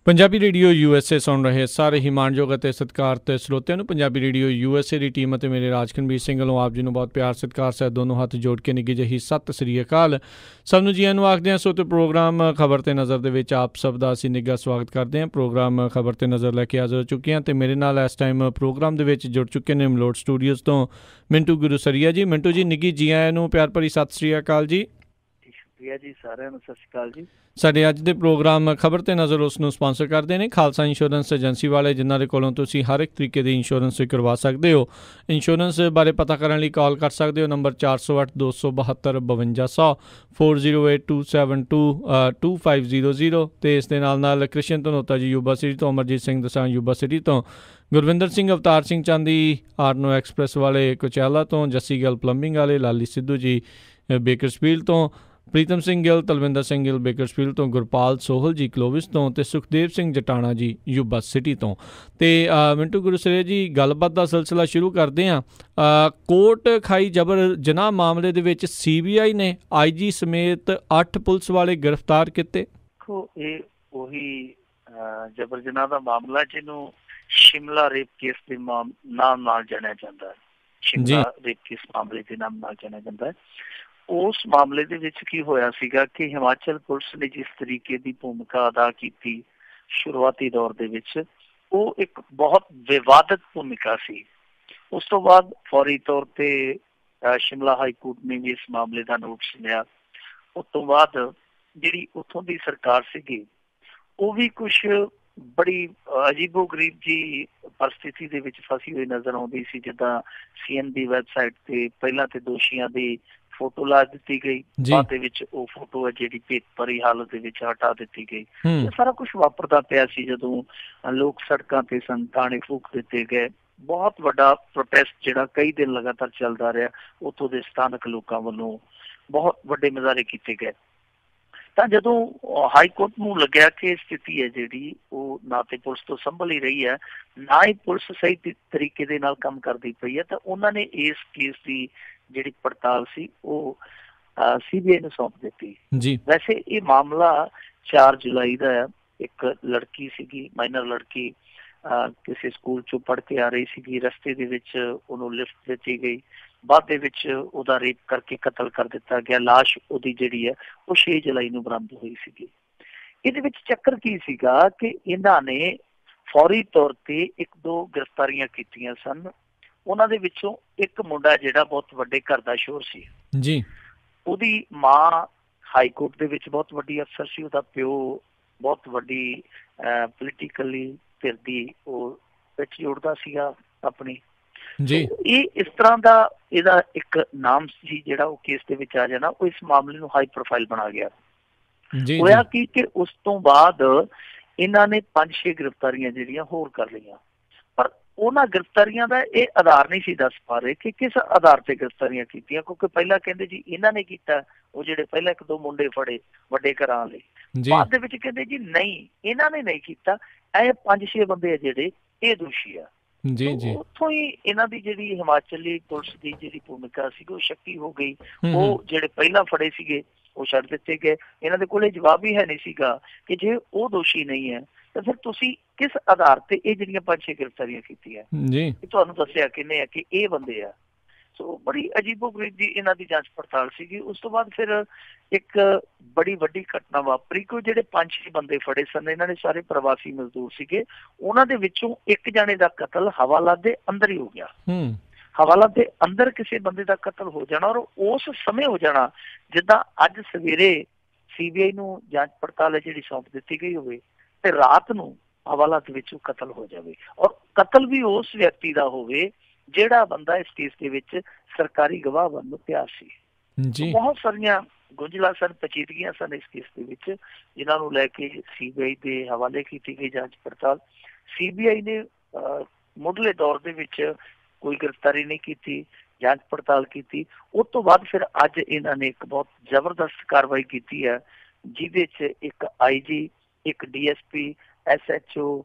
Punjabi radio USA ਸੁਣ ਰਹੇ ਸਾਰੇ ਹੀ ਮਾਣਯੋਗ ਅਤੇ ਸਤਿਕਾਰਤ ਸਰੋਤਿਆਂ ਨੂੰ ਪੰਜਾਬੀ ਰੇਡੀਓ USA ਦੀ ਟੀਮ ਅਤੇ ਮੇਰੇ ਰਾਜਕਨਵੀਰ ਸਿੰਘ ਵੱਲੋਂ ਆਪ ਜੀ ਨੂੰ ਬਹੁਤ ਪਿਆਰ ਸਤਿਕਾਰ ਸਹਿਤ ਦੋਨੋਂ ਹੱਥ ਜੋੜ ਕੇ ਨਿੱਘੀ ਜਿਹੀ ਸਤਿ ਸ੍ਰੀ ਅਕਾਲ। ਸਭ ਨੂੰ ਜੀਆਂ ਨੂੰ ਆਖਦੇ ਹਾਂ। ਸੋ ਤੇ ਪ੍ਰੋਗਰਾਮ ਖਬਰ ਤੇ ਨਜ਼ਰ ਦੇ ਵਿੱਚ ਆਪ ਸਭ ਦਾ ਅਸੀਂ ਨਿੱਘਾ ਸਵਾਗਤ ਕਰਦੇ ਹਾਂ। ਪ੍ਰੋਗਰਾਮ ਖਬਰ ਤੇ ਨਜ਼ਰ ਲੈ ਕੇ ਹਾਜ਼ਰ ਹੋ ਚੁੱਕੇ ਹਾਂ ਅਤੇ ਮੇਰੇ ਨਾਲ ਇਸ ਟਾਈਮ ਪ੍ਰੋਗਰਾਮ ਦੇ ਵਿੱਚ ਜੁੜ ਚੁੱਕੇ ਨੇ ਮਲੋਟ ਸਟੂਡੀਓਜ਼ ਤੋਂ ਮਿੰਟੂ ਗੁਰੂਸਰੀਆ ਜੀ। ਮਿੰਟੂ ਜੀ ਨਿੱਘੀ ਜੀ ਆਇਆਂ ਨੂੰ ਪਿਆਰ ਭਰੀ ਸਤਿ ਸ੍ਰੀ ਅਕਾਲ ਜੀ। ਸ਼ੁਕਰੀਆ ਜੀ, ਸਾਰਿਆਂ ਨੂੰ ਸਤਿ ਸ਼੍ਰੀ ਅਕਾਲ ਜੀ। ਸਾਡੇ ਅੱਜ ਦੇ ਪ੍ਰੋਗਰਾਮ ਖਬਰ ਤੇ ਨਜ਼ਰ ਉਸ ਨੂੰ ਸਪਾਂਸਰ ਕਰਦੇ ਨੇ ਖਾਲਸਾ ਇੰਸ਼ੋਰੈਂਸ ਏਜੰਸੀ ਵਾਲੇ, ਜਿਨ੍ਹਾਂ ਦੇ ਕੋਲੋਂ ਤੁਸੀਂ ਹਰ ਇੱਕ ਤਰੀਕੇ ਦੀ ਇੰਸ਼ੋਰੈਂਸ ਕਰਵਾ ਸਕਦੇ ਹੋ। ਇੰਸ਼ੋਰੈਂਸ ਬਾਰੇ ਪਤਾ ਕਰਨ ਲਈ ਕਾਲ ਕਰ ਸਕਦੇ ਹੋ ਨੰਬਰ 408 272 5200 4082722500 ਅਤੇ ਇਸ ਦੇ ਨਾਲ ਕ੍ਰਿਸ਼ਨ ਧਨੋਤਾ ਜੀ ਯੂਬਾ ਸਿਟੀ ਤੋਂ, ਅਮਰਜੀਤ ਸਿੰਘ ਦਸਾਂ ਯੂਬਾ ਸਿਟੀ ਤੋਂ, ਗੁਰਵਿੰਦਰ ਸਿੰਘ ਅਵਤਾਰ ਸਿੰਘ ਚਾਂਦੀ ਆਰਨੋ ਐਕਸਪ੍ਰੈਸ ਵਾਲੇ ਕੁਚਿਆਲਾ ਤੋਂ, ਜੱਸੀ ਗਿੱਲ ਪਲੰਬਿੰਗ ਵਾਲੇ, ਲਾਲੀ ਸਿੱਧੂ ਜੀ ਬੇਕਰਸਫੀਲਡ ਤੋਂ, ਪ੍ਰੀਤਮ ਸਿੰਘ ਗਿੱਲ, ਤਲਵਿੰਦਰ ਸਿੰਘ ਗਿੱਲ ਬੇਕਰਸਫੀਲਡ ਤੋਂ, ਗੁਰਪਾਲ ਸੋਹਲ ਜੀ ਕਲੋਵਿਸ ਤੋਂ ਅਤੇ ਸੁਖਦੇਵ ਸਿੰਘ ਜਟਾਣਾ ਜੀ ਯੂਬਾ ਸਿਟੀ ਤੋਂ। ਅਤੇ ਮਿੰਟੂ ਗੁਰੂਸਰੀਆ ਜੀ, ਗੱਲਬਾਤ ਦਾ ਸਿਲਸਿਲਾ ਸ਼ੁਰੂ ਕਰਦੇ ਹਾਂ। ਕੋਟ ਖਾਈ ਜਬਰ ਜਨਾਹ ਮਾਮਲੇ ਦੇ ਵਿੱਚ CBI ਨੇ IG ਸਮੇਤ 8 ਪੁਲਿਸ ਵਾਲੇ ਗ੍ਰਿਫਤਾਰ ਕੀਤੇ। ਦੇਖੋ, ਇਹ ਉਹੀ ਜਬਰ ਜਨਾਹ ਦਾ ਮਾਮਲਾ ਜਿਹਨੂੰ ਸ਼ਿਮਲਾ ਰੇਪ ਕੇਸ ਦੇ ਨਾਮ ਨਾਲ ਜਾਣਿਆ ਜਾਂਦਾ ਹੈ। ਸ਼ਿਮਲਾ ਰੇਪ ਕੇਸ ਮਾਮਲੇ ਦੇ ਨਾਮ ਨਾਲ ਜਾਣਿਆ ਜਾਂਦਾ ਹੈ। ਉਸ ਮਾਮਲੇ ਦੇ ਵਿੱਚ ਕੀ ਹੋਇਆ ਸੀਗਾ ਕਿ ਹਿਮਾਚਲ ਪੁਲਿਸ ਨੇ ਜਿਸ ਤਰੀਕੇ ਦੀ ਭੂਮਿਕਾ ਅਦਾ ਕੀਤੀ ਸ਼ੁਰੂਆਤੀ ਦੌਰ ਦੇ ਵਿੱਚ, ਉਹ ਇੱਕ ਬਹੁਤ ਵਿਵਾਦਤ ਭੂਮਿਕਾ ਸੀ। ਉਸ ਤੋਂ ਬਾਅਦ ਫੌਰੀ ਤੌਰ ਤੇ ਸ਼ਿਮਲਾ ਹਾਈ ਕੋਰਟ ਨੇ ਵੀ ਇਸ ਮਾਮਲੇ ਦਾ ਨੋਟਿਸ ਲਿਆ। ਉਸ ਤੋਂ ਬਾਅਦ ਜਿਹੜੀ ਉੱਥੋਂ ਦੀ ਸਰਕਾਰ ਸੀਗੀ ਉਹ ਵੀ ਕੁਛ ਬੜੀ ਅਜੀਬੋ ਗਰੀਬ ਜੀ ਪਰਿਸਥਿਤੀ ਦੇ ਵਿੱਚ ਫਸੀ ਹੋਈ ਨਜ਼ਰ ਆਉਂਦੀ ਸੀ। ਜਿੱਦਾਂ CN ਦੀ ਵੈਬਸਾਈਟ ਤੇ ਪਹਿਲਾਂ ਤੇ ਦੋਸ਼ੀਆਂ ਦੀ ਫੋਟੋ ਲਾ ਦਿੱਤੀ ਗਈ, ਬਾਅਦ ਦੇ ਵਿੱਚ ਉਹ ਫੋਟੋ ਹੈ ਜਿਹੜੀ ਭੇਤ ਭਰੀ ਹਾਲਤ ਦੇ ਵਿੱਚ ਹਟਾ ਦਿੱਤੀ ਗਈ। ਇਹ ਸਾਰਾ ਕੁਛ ਵਾਪਰਦਾ ਪਿਆ ਸੀ ਜਦੋਂ ਲੋਕ ਸੜਕਾਂ ਤੇ ਸਨ, ਤਾਣੇ ਫੂਕ ਦਿੱਤੇ ਗਏ। ਬਹੁਤ ਵੱਡਾ ਪ੍ਰੋਟੈਸਟ ਜਿਹੜਾ ਕਈ ਦਿਨ ਲਗਾਤਾਰ ਚੱਲਦਾ ਰਿਹਾ, ਉੱਥੋਂ ਦੇ ਸਥਾਨਕ ਲੋਕਾਂ ਵੱਲੋਂ ਬਹੁਤ ਵੱਡੇ ਮੁਜ਼ਾਹਰੇ ਕੀਤੇ ਗਏ। ਤਾਂ ਜਦੋਂ ਹਾਈ ਕੋਰਟ ਨੂੰ ਲੱਗਿਆ ਕਿ ਸਥਿਤੀ ਹੈ ਜਿਹੜੀ ਉਹ ਨਾ ਤੇ ਪੁਲਿਸ ਤੋਂ ਸੰਭਲ ਹੀ ਰਹੀ ਹੈ, ਨਾ ਹੀ ਪੁਲਿਸ ਸਹੀ ਤਰੀਕੇ ਦੇ ਨਾਲ ਕੰਮ ਕਰਦੀ ਪਈ ਹੈ, ਤਾਂ ਉਹਨਾਂ ਨੇ ਇਸ ਕੇਸ ਦੀ ਜਿਹੜੀ ਪੜਤਾਲ ਸੀ ਉਹ CBI ਨੂੰ ਸੌਂਪ ਦਿੱਤੀ ਜੀ। ਵੈਸੇ ਇਹ ਮਾਮਲਾ 4 ਜੁਲਾਈ ਦਾ ਹੈ। ਇੱਕ ਲੜਕੀ ਸੀਗੀ, ਮਾਈਨਰ ਲੜਕੀ, ਕਿਸੇ ਸਕੂਲ ਚੋਂ ਪੜ੍ਹ ਕੇ ਆ ਰਹੀ ਸੀਗੀ। ਰਸਤੇ ਦੇ ਵਿੱਚ ਉਹਨੂੰ ਲਿਫਟ ਦਿੱਤੀ ਗਈ, ਬਾਅਦ ਦੇ ਵਿੱਚ ਉਹਦਾ ਰੇਪ ਕਰਕੇ ਕਤਲ ਕਰ ਦਿੱਤਾ ਗਿਆ। ਲਾਸ਼ ਉਹਦੀ ਜਿਹੜੀ ਹੈ ਉਹ 6 ਜੁਲਾਈ ਨੂੰ ਬਰਾਮਦ ਹੋਈ ਸੀਗੀ। ਇਹਦੇ ਵਿੱਚ ਚੱਕਰ ਕੀ ਸੀਗਾ ਕਿ ਇਹਨਾਂ ਨੇ ਫੌਰੀ ਤੌਰ ਤੇ 1-2 ਗ੍ਰਿਫਤਾਰੀਆਂ ਕੀਤੀਆਂ ਸਨ। ਉਹਨਾਂ ਦੇ ਵਿੱਚੋਂ ਇੱਕ ਮੁੰਡਾ ਜਿਹੜਾ ਬਹੁਤ ਵੱਡੇ ਘਰ ਦਾ ਸ਼ੋਰ ਸੀ ਜੀ, ਉਹਦੀ ਮਾਂ ਹਾਈ ਕੋਰਟ ਦੇ ਵਿੱਚ ਬਹੁਤ ਵੱਡੀ ਅਫਸਰ ਸੀ, ਉਹਦਾ ਪਿਓ ਬਹੁਤ ਵੱਡੀ ਪੋਲੀਟੀਕਲੀ ਧਿਰ ਦੀ ਉਹ ਵਿੱਚ ਜੋੜਦਾ ਸੀਗਾ ਆਪਣੀ ਜੀ। ਇਹ ਇਸ ਤਰ੍ਹਾਂ ਦਾ ਇਹਦਾ ਇੱਕ ਨਾਮ ਸੀ ਜਿਹੜਾ ਉਹ ਕੇਸ ਦੇ ਵਿੱਚ ਆ ਜਾਣਾ। ਉਹ ਇਸ ਮਾਮਲੇ ਨੂੰ ਹਾਈ ਪ੍ਰੋਫਾਈਲ ਬਣਾ ਗਿਆ। ਹੋਇਆ ਕੀ ਕਿ ਉਸ ਤੋਂ ਬਾਅਦ ਇਹਨਾਂ ਨੇ 5-6 ਗ੍ਰਿਫਤਾਰੀਆਂ ਜਿਹੜੀਆਂ ਹੋਰ ਕਰ ਲਈਆਂ, ਪਰ ਉਹਨਾਂ ਗ੍ਰਿਫਤਾਰੀਆਂ ਦਾ ਇਹ ਆਧਾਰ ਨਹੀਂ ਸੀ ਦੱਸ ਪਾ ਰਹੇ ਕਿ ਕਿਸ ਆਧਾਰ ਤੇ ਗ੍ਰਿਫਤਾਰੀਆਂ ਕੀਤੀਆਂ। ਕਿਉਂਕਿ ਪਹਿਲਾਂ ਕਹਿੰਦੇ ਜੀ ਇਹਨਾਂ ਨੇ ਕੀਤਾ, ਉਹ ਜਿਹੜੇ ਪਹਿਲਾਂ 1-2 ਮੁੰਡੇ ਫੜੇ ਵੱਡੇ ਘਰਾਂ ਵਾਲੇ, ਬਾਅਦ ਦੇ ਵਿੱਚ ਕਹਿੰਦੇ ਜੀ ਨਹੀਂ ਇਹਨਾਂ ਨੇ ਨਹੀਂ ਕੀਤਾ, ਇਹ 5-6 ਬੰਦੇ ਆ ਜਿਹੜੇ ਇਹ ਦੋਸ਼ੀ ਆ ਜੀ। ਉੱਥੋਂ ਹੀ ਇਹਨਾਂ ਦੀ ਜਿਹੜੀ ਹਿਮਾਚਲੀ ਪੁਲਿਸ ਦੀ ਜਿਹੜੀ ਭੂਮਿਕਾ ਸੀ ਉਹ ਸ਼ੱਕੀ ਹੋ ਗਈ। ਉਹ ਜਿਹੜੇ ਪਹਿਲਾਂ ਫੜੇ ਸੀਗੇ ਉਹ ਛੱਡ ਦਿੱਤੇ ਗਏ। ਇਹਨਾਂ ਦੇ ਕੋਲ ਜਵਾਬ ਹੀ ਹੈ ਨਹੀਂ ਸੀਗਾ ਕਿ ਜੇ ਉਹ ਦੋਸ਼ੀ ਨਹੀਂ ਹੈ ਤਾਂ ਫਿਰ ਤੁਸੀਂ ਕਿਸ ਆਧਾਰ ਤੇ ਇਹ ਜਿਹੜੀਆਂ 5-6 ਗ੍ਰਿਫਤਾਰੀਆਂ ਕੀਤੀਆਂ ਜੀ, ਤੁਹਾਨੂੰ ਦੱਸਿਆ ਕਿੰਨੇ ਆ ਕਿ ਇਹ ਬੰਦੇ ਆ। ਸੋ ਬੜੀ ਅਜੀਬੋ ਗਰੀਬ ਦੀ ਇਹਨਾਂ ਦੀ ਜਾਂਚ ਪੜਤਾਲ ਸੀਗੀ। ਉਸ ਤੋਂ ਬਾਅਦ ਫਿਰ ਇੱਕ ਬੜੀ ਵੱਡੀ ਘਟਨਾ ਵਾਪਰੀ ਕਿ ਜਿਹੜੇ 5-6 ਬੰਦੇ ਫੜੇ ਸਨ, ਇਹਨਾਂ ਨੇ ਸਾਰੇ ਪ੍ਰਵਾਸੀ ਮਜ਼ਦੂਰ ਸੀਗੇ। ਉਹਨਾਂ ਦੇ ਵਿੱਚੋਂ ਇੱਕ ਜਾਣੇ ਦਾ ਕਤਲ ਹਵਾਲਾ ਦੇ ਅੰਦਰ ਹੀ ਹੋ ਗਿਆ। ਹਵਾਲਾ ਦੇ ਅੰਦਰ ਕਿਸੇ ਬੰਦੇ ਦਾ ਕਤਲ ਹੋ ਜਾਣਾ ਔਰ ਉਸ ਸਮੇਂ ਹੋ ਜਾਣਾ ਜਿੱਦਾਂ ਅੱਜ ਸਵੇਰੇ CBI ਨੂੰ ਜਾਂਚ ਪੜਤਾਲ ਹੈ ਜਿਹੜੀ ਸੌਂਪ ਦਿੱਤੀ ਗਈ ਹੋਵੇ ਤੇ ਰਾਤ ਨੂੰ ਹਵਾਲਾ ਦੇ ਵਿੱਚ ਕਤਲ ਹੋ ਜਾਵੇ, ਔਰ ਕਤਲ ਵੀ ਉਸ ਵਿਅਕਤੀ ਦਾ ਹੋਵੇ ਜਿਹੜਾ ਬੰਦਾ ਇਸ ਕੇਸ ਦੇ ਵਿੱਚ ਸਰਕਾਰੀ ਗਵਾਹ ਬਣਨ ਨੂੰ ਤਿਆਰ ਸੀ ਜੀ। ਬਹੁਤ ਸਾਰੀਆਂ ਗੁੰਝਲਾਂ ਸਨ, ਪੇਚੀਦਗੀਆਂ ਸਨ ਇਸ ਕੇਸ ਦੇ ਵਿੱਚ, ਜਿਨ੍ਹਾਂ ਨੂੰ ਲੈ ਕੇ CBI ਦੇ ਹਵਾਲੇ ਕੀਤੀ ਗਈ ਜਾਂਚ ਪੜਤਾਲ। CBI ਨੇ ਮੁੱਢਲੇ ਦੌਰ ਦੇ ਵਿੱਚ ਕੋਈ ਗ੍ਰਿਫਤਾਰੀ ਨਹੀਂ ਕੀਤੀ, ਜਾਂਚ ਪੜਤਾਲ ਕੀਤੀ। ਉਸ ਤੋਂ ਬਾਅਦ ਫਿਰ ਅੱਜ ਇਹਨਾਂ ਨੇ ਇੱਕ ਬਹੁਤ ਜ਼ਬਰਦਸਤ ਕਾਰਵਾਈ ਕੀਤੀ ਹੈ, ਜਿਹਦੇ 'ਚ ਇੱਕ IG, ਇੱਕ DSP, SHO,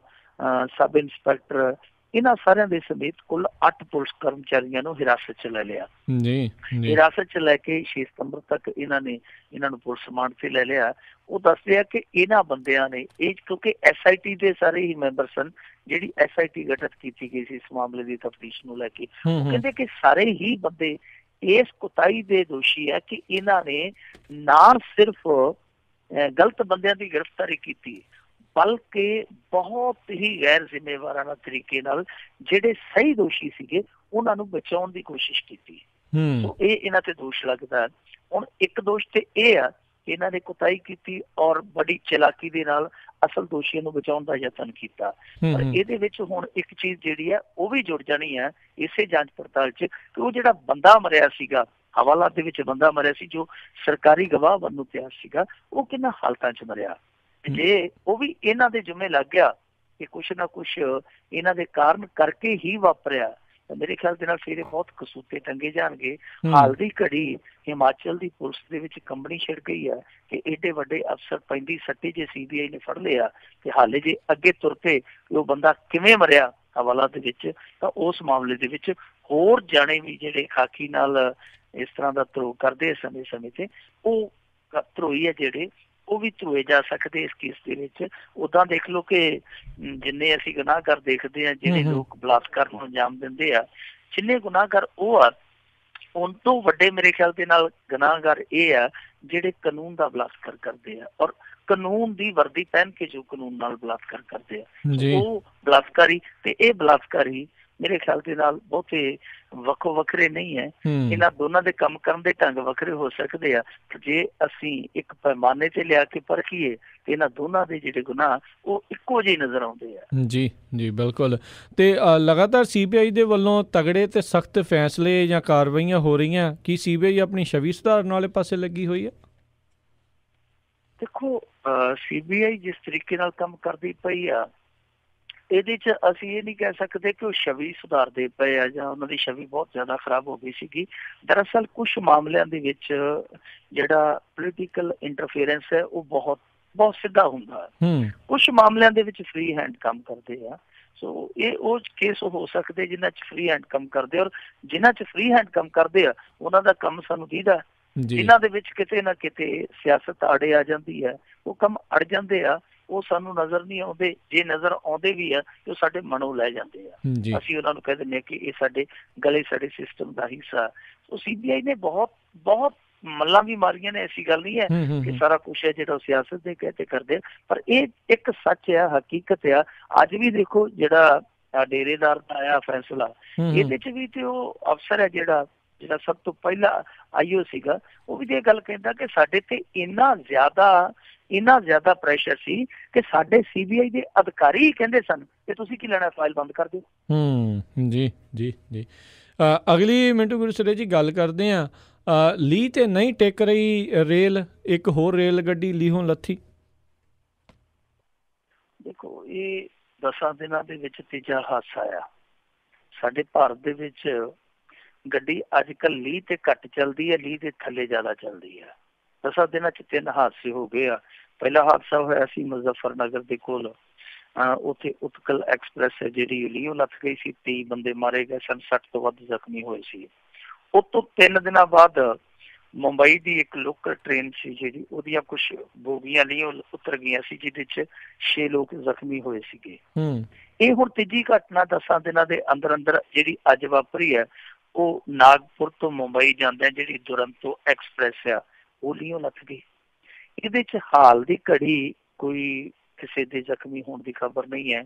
ਸਬ ਇੰਸਪੈਕਟਰ, ਇਹਨਾਂ ਸਾਰਿਆਂ ਦੇ ਸਮੇਤ ਕੁੱਲ 8 ਪੁਲਿਸ ਕਰਮਚਾਰੀਆਂ ਨੂੰ ਹਿਰਾਸਤ 'ਚ ਲੈ ਲਿਆ। ਹਿਰਾਸਤ 'ਚ ਲੈ ਕੇ 6 ਸਤੰਬਰ ਤੱਕ ਇਹਨਾਂ ਨੂੰ ਪੁਲਿਸ ਰਿਮਾਂਡ ਤੇ ਲੈ ਲਿਆ। ਉਹ ਦੱਸਦੇ ਆ ਕਿ ਇਹਨਾਂ ਬੰਦਿਆਂ ਨੇ ਇਹ, ਕਿਉਂਕਿ SIT ਦੇ ਸਾਰੇ ਹੀ ਮੈਂਬਰ ਸਨ, ਜਿਹੜੀ SIT ਗਠਿਤ ਕੀਤੀ ਗਈ ਸੀ ਇਸ ਮਾਮਲੇ ਦੀ ਤਫਤੀਸ਼ ਨੂੰ ਲੈ ਕੇ, ਉਹ ਕਹਿੰਦੇ ਕਿ ਸਾਰੇ ਹੀ ਬੰਦੇ ਇਸ ਕੁਤਾਹੀ ਦੇ ਦੋਸ਼ੀ ਹੈ ਕਿ ਇਹਨਾਂ ਨੇ ਨਾ ਸਿਰਫ ਗਲਤ ਬੰਦਿਆਂ ਦੀ ਗ੍ਰਿਫਤਾਰੀ ਕੀਤੀ, ਬਲਕਿ ਬਹੁਤ ਹੀ ਗੈਰ ਜ਼ਿੰਮੇਵਾਰਾਨਾ ਤਰੀਕੇ ਨਾਲ ਜਿਹੜੇ ਸਹੀ ਦੋਸ਼ੀ ਸੀਗੇ ਉਹਨਾਂ ਨੂੰ ਬਚਾਉਣ ਦੀ ਕੋਸ਼ਿਸ਼ ਕੀਤੀ। ਸੋ ਇਹ ਇਹਨਾਂ ਤੇ ਦੋਸ਼ ਲੱਗਦਾ। ਹੁਣ ਇੱਕ ਦੋਸ਼ ਤੇ ਇਹ ਆ ਕਿ ਇਹਨਾਂ ਨੇ ਕੁਤਾਹੀ ਕੀਤੀ ਔਰ ਬੜੀ ਚਲਾਕੀ ਦੇ ਨਾਲ ਅਸਲ ਦੋਸ਼ੀਆਂ ਨੂੰ ਬਚਾਉਣ ਦਾ ਯਤਨ ਕੀਤਾ। ਪਰ ਇਹਦੇ ਵਿੱਚ ਹੁਣ ਇੱਕ ਚੀਜ਼ ਜਿਹੜੀ ਹੈ ਉਹ ਵੀ ਜੁੜ ਜਾਣੀ ਹੈ ਇਸੇ ਜਾਂਚ ਪੜਤਾਲ 'ਚ, ਕਿ ਉਹ ਜਿਹੜਾ ਬੰਦਾ ਮਰਿਆ ਸੀਗਾ, ਹਵਾਲਾਤ ਦੇ ਵਿੱਚ ਬੰਦਾ ਮਰਿਆ ਸੀ ਜੋ ਸਰਕਾਰੀ ਗਵਾਹ ਬਣਨ ਨੂੰ ਤਿਆਰ ਸੀਗਾ, ਉਹ ਕਿੰਨਾ ਹਾਲਤਾਂ 'ਚ ਮਰਿਆ। ਜੇ ਉਹ ਵੀ ਇਹਨਾਂ ਦੇ ਜ਼ਿੰਮੇ ਲੱਗ ਗਿਆ ਕਿ ਕੁਛ ਨਾ ਕੁਛ ਇਹਨਾਂ ਦੇ ਕਾਰਨ ਕਰਕੇ ਹੀ ਵਾਪਰਿਆ, ਤਾਂ ਮੇਰੇ ਖਿਆਲ ਦੇ ਨਾਲ ਫਿਰ ਬਹੁਤ ਕਸੂਤੇ ਟੰਗੇ ਜਾਣਗੇ। ਹਾਲ ਦੀ ਘੜੀ ਹਿਮਾਚਲ ਦੀ ਪੁਲਿਸ ਦੇ ਵਿੱਚ ਕੰਬਣੀ ਛਿੜ ਗਈ ਹੈ ਕਿ ਏਡੇ ਵੱਡੇ ਅਫਸਰ ਪੈਂਦੀ ਸੱਟੀ ਜੇ CBI ਨੇ ਫੜ ਲਿਆ, ਤੇ ਹਾਲੇ ਜੇ ਅੱਗੇ ਤੁਰ ਪਏ ਉਹ ਬੰਦਾ ਕਿਵੇਂ ਮਰਿਆ ਹਵਾਲਾਤ ਦੇ ਵਿੱਚ, ਤਾਂ ਉਸ ਮਾਮਲੇ ਦੇ ਵਿੱਚ ਹੋਰ ਜਾਣੇ ਵੀ ਜਿਹੜੇ ਖਾਕੀ ਨਾਲ ਇਸ ਤਰ੍ਹਾਂ ਦਾ ਧਰੋਹ ਕਰਦੇ ਸਮੇਂ ਤੇ, ਉਹ ਧਰੋਹੀ ਹੈ ਜਿਹੜੇ ਉਹ ਵੀ ਧੋਏ ਜਾ ਸਕਦੇ ਇਸ ਕੇਸ ਦੇ ਵਿੱਚ। ਉਦਾਂ ਦੇਖ ਲਓ ਕਿ ਜਿੰਨੇ ਅਸੀਂ ਗੁਨਾਹਗਰ ਦੇਖਦੇ ਹਾਂ, ਜਿਹੜੇ ਲੋਕ ਬਲਾਤਕਾਰ ਨੂੰ ਅੰਜਾਮ ਦਿੰਦੇ ਆ, ਜਿੰਨੇ ਗੁਨਾਹਗਰ ਉਹ ਆ, ਉਨ ਤੋਂ ਵੱਡੇ ਮੇਰੇ ਖਿਆਲ ਦੇ ਨਾਲ ਗੁਨਾਹਗਰ ਇਹ ਆ ਜਿਹੜੇ ਕਾਨੂੰਨ ਦਾ ਬਲਾਤਕਾਰ ਕਰਦੇ ਆ ਔਰ ਕਾਨੂੰਨ ਦੀ ਵਰਦੀ ਪਹਿਨ ਕੇ ਜੋ ਕਾਨੂੰਨ ਨਾਲ ਬਲਾਤਕਾਰ ਕਰਦੇ ਆ, ਉਹ ਬਲਾਤਕਾਰੀ ਤੇ ਇਹ ਬਲਾਤਕਾਰੀ ਮੇਰੇ ਖਿਆਲ ਦੇ ਨਾਲ ਬਹੁਤੇ ਵੱਖੋ ਵੱਖਰੇ ਨਹੀਂ ਹੈ। ਇਹਨਾਂ ਦੋਨਾਂ ਦੇ ਕੰਮ ਕਰਨ ਦੇ ਢੰਗ ਵੱਖਰੇ ਹੋ ਸਕਦੇ ਆ, ਜੇ ਅਸੀਂ ਇੱਕ ਪੈਮਾਨੇ ਤੇ ਲਿਆ ਕੇ ਪਰਖੀਏ ਤੇ ਇਹਨਾਂ ਦੋਨਾਂ ਦੇ ਜਿਹੜੇ ਗੁਨਾਹ ਉਹ ਇੱਕੋ ਜਿਹੇ ਨਜ਼ਰ ਆਉਂਦੇ ਆ। ਜੀ ਜੀ ਬਿਲਕੁਲ। ਤੇ ਲਗਾਤਾਰ CBI ਦੇ ਵੱਲੋਂ ਤਗੜੇ ਤੇ ਸਖਤ ਫੈਸਲੇ ਜਾਂ ਕਾਰਵਾਈਆਂ ਹੋ ਰਹੀਆਂ, ਕੀ CBI ਆਪਣੀ ਛਵੀ ਸੁਧਾਰਨ ਵਾਲੇ ਪਾਸੇ ਲੱਗੀ ਹੋਈ ਹੈ? ਦੇਖੋ, CBI ਜਿਸ ਤਰੀਕੇ ਨਾਲ ਕੰਮ ਕਰਦੀ ਪਈ ਆ, ਇਹਦੇ 'ਚ ਅਸੀਂ ਇਹ ਨਹੀਂ ਕਹਿ ਸਕਦੇ ਕਿ ਉਹ ਛਵੀ ਸੁਧਾਰਦੇ ਪਏ ਆ ਜਾਂ ਉਹਨਾਂ ਦੀ ਛਵੀ ਬਹੁਤ ਜ਼ਿਆਦਾ ਖਰਾਬ ਹੋ ਗਈ ਸੀਗੀ। ਦਰਅਸਲ ਕੁਛ ਮਾਮਲਿਆਂ ਦੇ ਵਿੱਚ ਜਿਹੜਾ ਪੋਲੀਟੀਕਲ ਇੰਟਰਫੇਰੈਂਸ ਹੈ ਉਹ ਬਹੁਤ ਸਿੱਧਾ ਹੁੰਦਾ ਹੈ। ਕੁਛ ਮਾਮਲਿਆਂ ਦੇ ਵਿੱਚ ਫ੍ਰੀ ਹੈਂਡ ਕੰਮ ਕਰਦੇ ਆ। ਸੋ ਇਹ ਉਹ ਕੇਸ ਹੋ ਸਕਦੇ ਜਿਨ੍ਹਾਂ 'ਚ ਫ੍ਰੀ ਹੈਂਡ ਕੰਮ ਕਰਦੇ, ਔਰ ਜਿਨ੍ਹਾਂ 'ਚ ਫ੍ਰੀ ਹੈਂਡ ਕੰਮ ਕਰਦੇ ਆ ਉਹਨਾਂ ਦਾ ਕੰਮ ਸਾਨੂੰ ਦੀਦਾ। ਜਿਨ੍ਹਾਂ ਦੇ ਵਿੱਚ ਕਿਤੇ ਨਾ ਕਿਤੇ ਸਿਆਸਤ ਆੜੇ ਆ ਜਾਂਦੀ ਹੈ, ਉਹ ਕੰਮ ਅੜ ਜਾਂਦੇ ਆ, ਉਹ ਸਾਨੂੰ ਨਜ਼ਰ ਨਹੀਂ ਆਉਂਦੇ। ਜੇ ਨਜ਼ਰ ਆਉਂਦੇ ਵੀ ਆ ਤੇ ਉਹ ਸਾਡੇ ਮਨੋਂ ਲੈ ਜਾਂਦੇ ਆ। ਅਸੀਂ ਉਹਨਾਂ ਨੂੰ ਕਹਿ ਦਿੰਦੇ ਹਾਂ ਕਿ ਇਹ ਸਾਡੇ ਗਲੇ ਸਾਡੇ ਸਿਸਟਮ ਦਾ ਹਿੱਸਾ। ਸੋ CBI ਨੇ ਬਹੁਤ ਮੱਲਾਂ ਵੀ ਮਾਰੀਆਂ ਨੇ, ਐਸੀ ਗੱਲ ਨਹੀਂ ਹੈ ਕਿ ਸਾਰਾ ਕੁਛ ਹੈ ਜਿਹੜਾ ਸਿਆਸਤ ਦੇ ਕਹਿ ਤੇ ਕਰਦੇ, ਪਰ ਇਹ ਇੱਕ ਸੱਚ ਆ, ਹਕੀਕਤ ਆ। ਅੱਜ ਵੀ ਦੇਖੋ ਜਿਹੜਾ ਡੇਰੇਦਾਰ ਦਾ ਆਇਆ ਫੈਸਲਾ, ਇਹਦੇ 'ਚ ਵੀ ਤੇ ਉਹ ਅਫਸਰ ਹੈ ਜਿਹੜਾ ਸਭ ਤੋਂ ਪਹਿਲਾਂ IO ਸੀਗਾ, ਉਹ ਵੀ ਇਹ ਗੱਲ ਕਹਿੰਦਾ ਕਿ ਸਾਡੇ ਤੇ ਇੰਨਾ ਜ਼ਿਆਦਾ ਪ੍ਰੈਸ਼ਰ ਸੀ ਕਿ ਸਾਡੇ CBI ਦੇ ਅਧਿਕਾਰੀ ਹੀ ਕਹਿੰਦੇ ਸਨ ਕਿ ਤੁਸੀਂ ਕੀ ਲੈਣਾ, ਫਾਈਲ ਬੰਦ ਕਰ ਦਿਓ। ਜੀ ਜੀ ਜੀ। ਅਗਲੀ ਮਿੰਟੂ ਗੁਰਸਰੇ ਜੀ ਗੱਲ ਕਰਦੇ ਹਾਂ, ਲੀਹ ਤੇ ਨਹੀਂ ਟਿਕ ਰਹੀ ਰੇਲ, ਇੱਕ ਹੋਰ ਰੇਲ ਗੱਡੀ ਲੀਹੋਂ ਲੱਥੀ। ਦੇਖੋ, ਇਹ 10 ਦਿਨਾਂ ਦੇ ਵਿੱਚ ਤੀਜਾ ਹਾਦਸਾ ਆ ਸਾਡੇ ਭਾਰਤ ਦੇ ਵਿੱਚ। ਗੱਡੀ ਅੱਜ ਕੱਲ੍ਹ ਲੀਹ ਤੇ ਘੱਟ ਚੱਲਦੀ ਹੈ, ਲੀਹ ਦੇ ਥੱਲੇ ਜ਼ਿਆਦਾ ਚੱਲਦੀ ਹੈ। 10 ਦਿਨਾਂ 'ਚ 3 ਹਾਦਸੇ ਹੋ ਗਏ ਆ। ਪਹਿਲਾ ਹਾਦਸਾ ਹੋਇਆ ਸੀ ਮੁਜ਼ੱਫਰਨਗਰ ਦੇ ਕੋਲ, ਉੱਥੇ ਉਤਕਲ ਐਕਸਪ੍ਰੈਸ ਹੈ ਜਿਹੜੀ ਲੀਹੋਂ ਲੱਥ ਗਈ ਸੀ, 30 ਬੰਦੇ ਮਾਰੇ ਗਏ ਸਨ, 60 ਤੋਂ ਵੱਧ ਜ਼ਖਮੀ ਹੋਏ ਸੀ। ਉਹ ਤੋਂ 3 ਦਿਨਾਂ ਬਾਅਦ ਮੁੰਬਈ ਦੀ ਇੱਕ ਲੋਕਲ ਟ੍ਰੇਨ ਸੀ ਜਿਹੜੀ, ਉਹਦੀਆਂ ਕੁਛ ਬੋਗੀਆਂ ਲੀਹੋਂ ਉਤਰ ਗਈਆਂ ਸੀ, ਜਿਹਦੇ 'ਚ 6 ਲੋਕ ਜ਼ਖਮੀ ਹੋਏ ਸੀਗੇ। ਇਹ ਹੁਣ ਤੀਜੀ ਘਟਨਾ 10 ਦਿਨਾਂ ਦੇ ਅੰਦਰ ਜਿਹੜੀ ਅੱਜ ਵਾਪਰੀ ਹੈ, ਉਹ ਨਾਗਪੁਰ ਤੋਂ ਮੁੰਬਈ ਜਾਂਦੇ ਜਿਹੜੀ ਦੁਰੰਤੋ ਐਕਸਪ੍ਰੈਸ ਆ, ਉਹ ਲੀਹੋਂ ਲੱਥ ਗਈ। ਇਹਦੇ 'ਚ ਹਾਲ ਦੀ ਘੜੀ ਕੋਈ ਕਿਸੇ ਦੇ ਜ਼ਖਮੀ ਹੋਣ ਦੀ ਖਬਰ ਨਹੀਂ ਹੈ,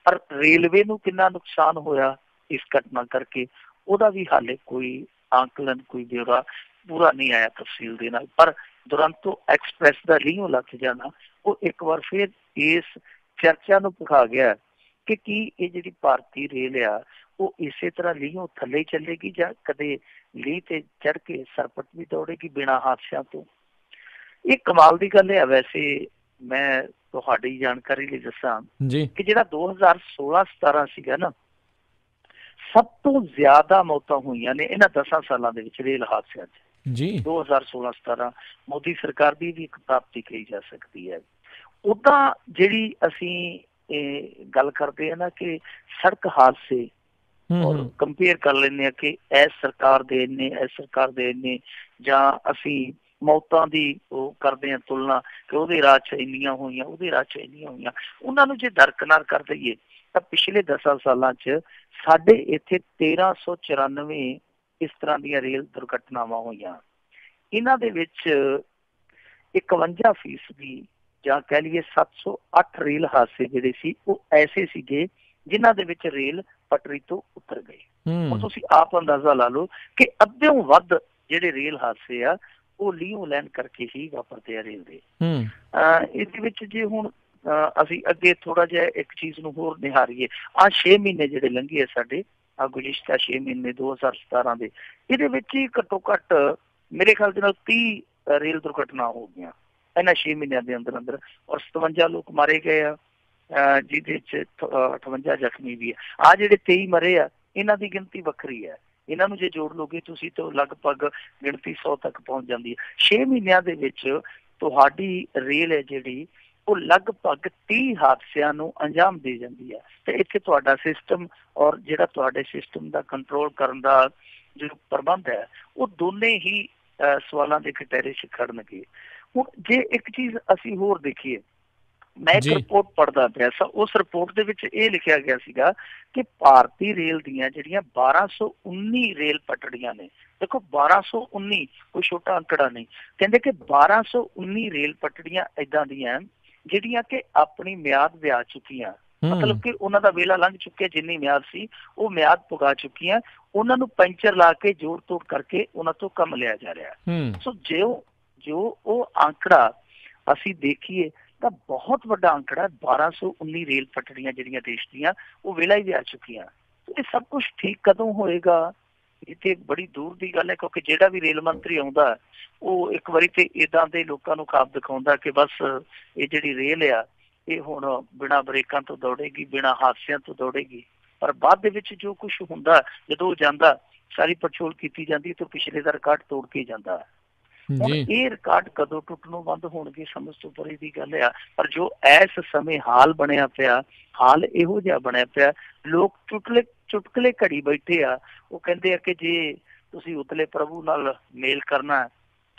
ਪਰ ਰੇਲਵੇ ਨੂੰ ਕਿੰਨਾ ਨੁਕਸਾਨ ਹੋਇਆ ਇਸ ਘਟਨਾ ਕਰਕੇ ਉਹਦਾ ਵੀ ਹਾਲੇ ਕੋਈ ਆਂਕਲਨ, ਕੋਈ ਬਿਊਰਾ ਪੂਰਾ ਨਹੀਂ ਆਇਆ ਤਫਸੀਲ ਦੇ ਨਾਲ। ਪਰ ਦੁਰੰਤੋ ਐਕਸਪ੍ਰੈਸ ਦਾ ਲੀਹੋਂ ਲੱਥ ਜਾਣਾ ਉਹ ਇੱਕ ਵਾਰ ਫਿਰ ਇਸ ਚਰਚਾ ਨੂੰ ਭਖਾ ਗਿਆ ਕਿ ਕੀ ਇਹ ਜਿਹੜੀ ਭਾਰਤੀ ਰੇਲ ਆ ਉਹ ਇਸੇ ਤਰ੍ਹਾਂ ਲੀਹੋਂ ਥੱਲੇ ਚੱਲੇਗੀ ਜਾਂ ਕਦੇ ਲੀਹ ਤੇ ਚੜ੍ਹ ਕੇ ਸਰਪਟ ਵੀ ਦੌੜੇਗੀ ਬਿਨਾਂ ਹਾਦਸਿਆਂ ਤੋਂ। ਇਹ ਕਮਾਲ ਦੀ ਗੱਲ ਹੈ। ਵੈਸੇ ਮੈਂ ਤੁਹਾਡੀ ਜਾਣਕਾਰੀ ਲਈ ਦੱਸਾਂ ਕਿ ਜਿਹੜਾ 2016-17 ਸੀਗਾ ਨਾ, ਸਭ ਤੋਂ ਜ਼ਿਆਦਾ ਮੌਤਾਂ ਹੋਈਆਂ ਨੇ ਇਹਨਾਂ 10 ਸਾਲਾਂ ਦੇ ਵਿੱਚ ਰੇਲ ਹਾਦਸਿਆਂ 'ਚ। 2016-17 ਮੋਦੀ ਸਰਕਾਰ ਦੀ ਵੀ ਇੱਕ ਪ੍ਰਾਪਤੀ ਕਹੀ ਜਾ ਸਕਦੀ ਹੈ। ਉਦਾਂ ਜਿਹੜੀ ਅਸੀਂ ਗੱਲ ਕਰਦੇ ਆ ਨਾ ਕਿ ਸੜਕ ਹਾਦਸੇ ਔਰ ਕੰਪੇਅਰ ਕਰ ਲੈਂਦੇ ਆ ਕਿ ਇਸ ਸਰਕਾਰ ਦੇ ਇੰਨੇ ਜਾਂ ਅਸੀਂ ਮੌਤਾਂ ਦੀ ਉਹ ਕਰਦੇ ਆ ਤੁਲਨਾ ਕਿ ਉਹਦੇ ਰਾਜ 'ਚ ਇੰਨੀਆਂ ਹੋਈਆਂ, ਉਹਦੇ ਰਾਜ 'ਚ ਇੰਨੀਆਂ ਹੋਈਆਂ। ਉਹਨਾਂ ਨੂੰ ਜੇ ਦਰਕਨਾਰ ਕਰ ਦਈਏ ਤਾਂ ਪਿਛਲੇ 10 ਸਾਲਾਂ 'ਚ ਸਾਡੇ ਇੱਥੇ 1394 ਇਸ ਤਰ੍ਹਾਂ ਦੀਆਂ ਰੇਲ ਦੁਰਘਟਨਾਵਾਂ ਹੋਈਆਂ। ਇਹਨਾਂ ਦੇ ਵਿੱਚ 51% ਜਾਂ ਕਹਿ ਲਈਏ 708 ਰੇਲ ਹਾਦਸੇ ਜਿਹੜੇ ਸੀ ਉਹ ਐਸੇ ਸੀਗੇ ਜਿਨ੍ਹਾਂ ਦੇ ਵਿੱਚ ਰੇਲ ਪਟੜੀ ਤੋਂ ਉਤਰ ਗਏ। ਹੁਣ ਤੁਸੀਂ ਆਪ ਅੰਦਾਜ਼ਾ ਲਾ ਲਓ ਕਿ ਅੱਧਿਓਂ ਵੱਧ ਜਿਹੜੇ ਰੇਲ ਹਾਦਸੇ ਆ ਉਹ ਲੀਓ ਲੈਣ ਕਰਕੇ ਹੀ ਵਾਪਰਦੇ ਆ ਰੇਲ ਦੇ। ਇਹਦੇ ਵਿੱਚ ਜੇ ਹੁਣ ਅਸੀਂ ਅੱਗੇ ਥੋੜਾ ਜਿਹਾ ਇੱਕ ਚੀਜ਼ ਨੂੰ ਹੋਰ ਨਿਹਾਰੀਏ, 6 ਮਹੀਨੇ ਜਿਹੜੇ ਲੰਘੇ ਆ ਸਾਡੇ ਗੁਜ਼ਿਸ਼ਤਾ 6 ਮਹੀਨੇ 2017 ਦੇ, ਇਹਦੇ ਵਿੱਚ ਹੀ ਘੱਟੋ ਘੱਟ ਮੇਰੇ ਖਿਆਲ ਦੇ ਨਾਲ 30 ਰੇਲ ਦੁਰਘਟਨਾ ਹੋ ਗਈਆਂ ਇਹਨਾਂ 6 ਮਹੀਨਿਆਂ ਦੇ ਅੰਦਰ ਅੰਦਰ, ਔਰ 57 ਲੋਕ ਮਾਰੇ ਗਏ ਆ, ਜਿਹਦੇ ਚ 58 ਜ਼ਖਮੀ ਵੀ ਆ। ਜਿਹੜੇ 23 ਮਰੇ ਆ ਇਹਨਾਂ ਦੀ ਗਿਣਤੀ ਵੱਖਰੀ ਹੈ, ਇਹਨਾਂ ਨੂੰ ਜੇ ਜੋੜ ਲੋਗੇ ਤੁਸੀਂ ਤਾਂ ਲਗਭਗ ਗਿਣਤੀ 100 ਤੱਕ ਪਹੁੰਚ ਜਾਂਦੀ ਹੈ। 6 ਮਹੀਨਿਆਂ ਦੇ ਵਿੱਚ ਤੁਹਾਡੀ ਰੇਲ ਹੈ ਜਿਹੜੀ ਉਹ ਲਗਭਗ 30 ਹਾਦਸਿਆਂ ਨੂੰ ਅੰਜਾਮ ਦੇ ਜਾਂਦੀ ਹੈ। ਤੇ ਇੱਥੇ ਤੁਹਾਡਾ ਸਿਸਟਮ ਔਰ ਜਿਹੜਾ ਤੁਹਾਡੇ ਸਿਸਟਮ ਦਾ ਕੰਟਰੋਲ ਕਰਨ ਦਾ ਜੋ ਪ੍ਰਬੰਧ ਹੈ ਉਹ ਦੋਨੇ ਹੀ ਸਵਾਲਾਂ ਦੇ ਖਿਟਾਰੇ 'ਚ ਖੜਨਗੇ। ਹੁਣ ਜੇ ਇੱਕ ਚੀਜ਼ ਅਸੀਂ ਹੋਰ ਦੇਖੀਏ, ਮੈਂ ਇੱਕ ਰਿਪੋਰਟ ਪੜ੍ਹਦਾ ਪਿਆ ਸੀ, ਉਸ ਰਿਪੋਰਟ ਦੇ ਵਿੱਚ ਇਹ ਲਿਖਿਆ ਗਿਆ ਸੀਗਾ ਕਿ ਭਾਰਤੀ ਰੇਲ ਦੀਆਂ ਜਿਹੜੀਆਂ 1219 ਰੇਲ ਪਟੜੀਆਂ ਨੇ, ਦੇਖੋ 1219 ਕੋਈ ਛੋਟਾ ਅੰਕੜਾ ਨਹੀਂ, ਕਹਿੰਦੇ ਕਿ 1219 ਰੇਲ ਪਟੜੀਆਂ ਏਦਾਂ ਦੀਆਂ ਜਿਹੜੀਆਂ ਕਿ ਆਪਣੀ ਮਿਆਦ ਵਿਆਹ ਚੁੱਕੀਆਂ, ਮਤਲਬ ਕਿ ਉਹਨਾਂ ਦਾ ਵੇਲਾ ਲੰਘ ਚੁੱਕਿਆ, ਜਿੰਨੀ ਮਿਆਦ ਸੀ ਉਹ ਮਿਆਦ ਪੁਗਾ ਚੁੱਕੀਆਂ, ਉਹਨਾਂ ਨੂੰ ਪੈਂਚਰ ਲਾ ਕੇ ਜੋੜ ਤੋੜ ਕਰਕੇ ਉਹਨਾਂ ਤੋਂ ਕੰਮ ਲਿਆ ਜਾ ਰਿਹਾ। ਸੋ ਜੋ ਉਹ ਅੰਕੜਾ ਅਸੀਂ ਦੇਖੀਏ ਤਾਂ ਬਹੁਤ ਵੱਡਾ ਅੰਕੜਾ, 1219 ਰੇਲ ਪਟੜੀਆਂ ਜਿਹੜੀਆਂ ਦੇਸ਼ ਦੀਆਂ ਉਹ ਵੇਲਾ ਹੀ ਵਿਆਹ ਚੁੱਕੀਆਂ। ਇਹ ਸਭ ਕੁਛ ਠੀਕ ਕਦੋਂ ਹੋਏਗਾ? ਇਹ ਤੇ ਬੜੀ ਦੂਰ ਦੀ ਗੱਲ ਹੈ, ਕਿਉਂਕਿ ਜਿਹੜਾ ਵੀ ਰੇਲ ਮੰਤਰੀ ਆਉਂਦਾ ਉਹ ਇੱਕ ਵਾਰੀ ਤੇ ਏਦਾਂ ਦੇ ਲੋਕਾਂ ਨੂੰ ਖਾਬ ਦਿਖਾਉਂਦਾ ਕਿ ਬਸ ਇਹ ਜਿਹੜੀ ਰੇਲ ਆ ਇਹ ਹੁਣ ਬਿਨਾਂ ਬ੍ਰੇਕਾਂ ਤੋਂ ਦੌੜੇਗੀ, ਬਿਨਾਂ ਹਾਦਸਿਆਂ ਤੋਂ ਦੌੜੇਗੀ। ਪਰ ਬਾਅਦ ਦੇ ਵਿੱਚ ਜੋ ਕੁਛ ਹੁੰਦਾ, ਜਦੋਂ ਉਹ ਜਾਂਦਾ ਸਾਰੀ ਪੜਚੋਲ ਕੀਤੀ ਜਾਂਦੀ ਤੇ ਪਿਛਲੇ ਦਾ ਰਿਕਾਰਡ ਤੋੜ ਕੇ ਜਾਂਦਾ। ਹੁਣ ਇਹ ਰਿਕਾਰਡ ਕਦੋਂ ਟੁੱਟਣੋਂ ਬੰਦ ਹੋਣਗੇ ਸਮਝ ਤੋਂ ਪਰੇ ਦੀ ਗੱਲ ਆ। ਪਰ ਜੋ ਇਸ ਸਮੇਂ ਹਾਲ ਬਣਿਆ ਪਿਆ, ਹਾਲ ਇਹੋ ਜਿਹਾ ਬਣਿਆ ਪਿਆ, ਲੋਕ ਚੁਟਕਲੇ ਘੜੀ ਬੈਠੇ ਆ। ਉਹ ਕਹਿੰਦੇ ਆ ਕਿ ਜੇ ਤੁਸੀਂ ਉਤਲੇ ਪ੍ਰਭੂ ਨਾਲ ਮੇਲ ਕਰਨਾ,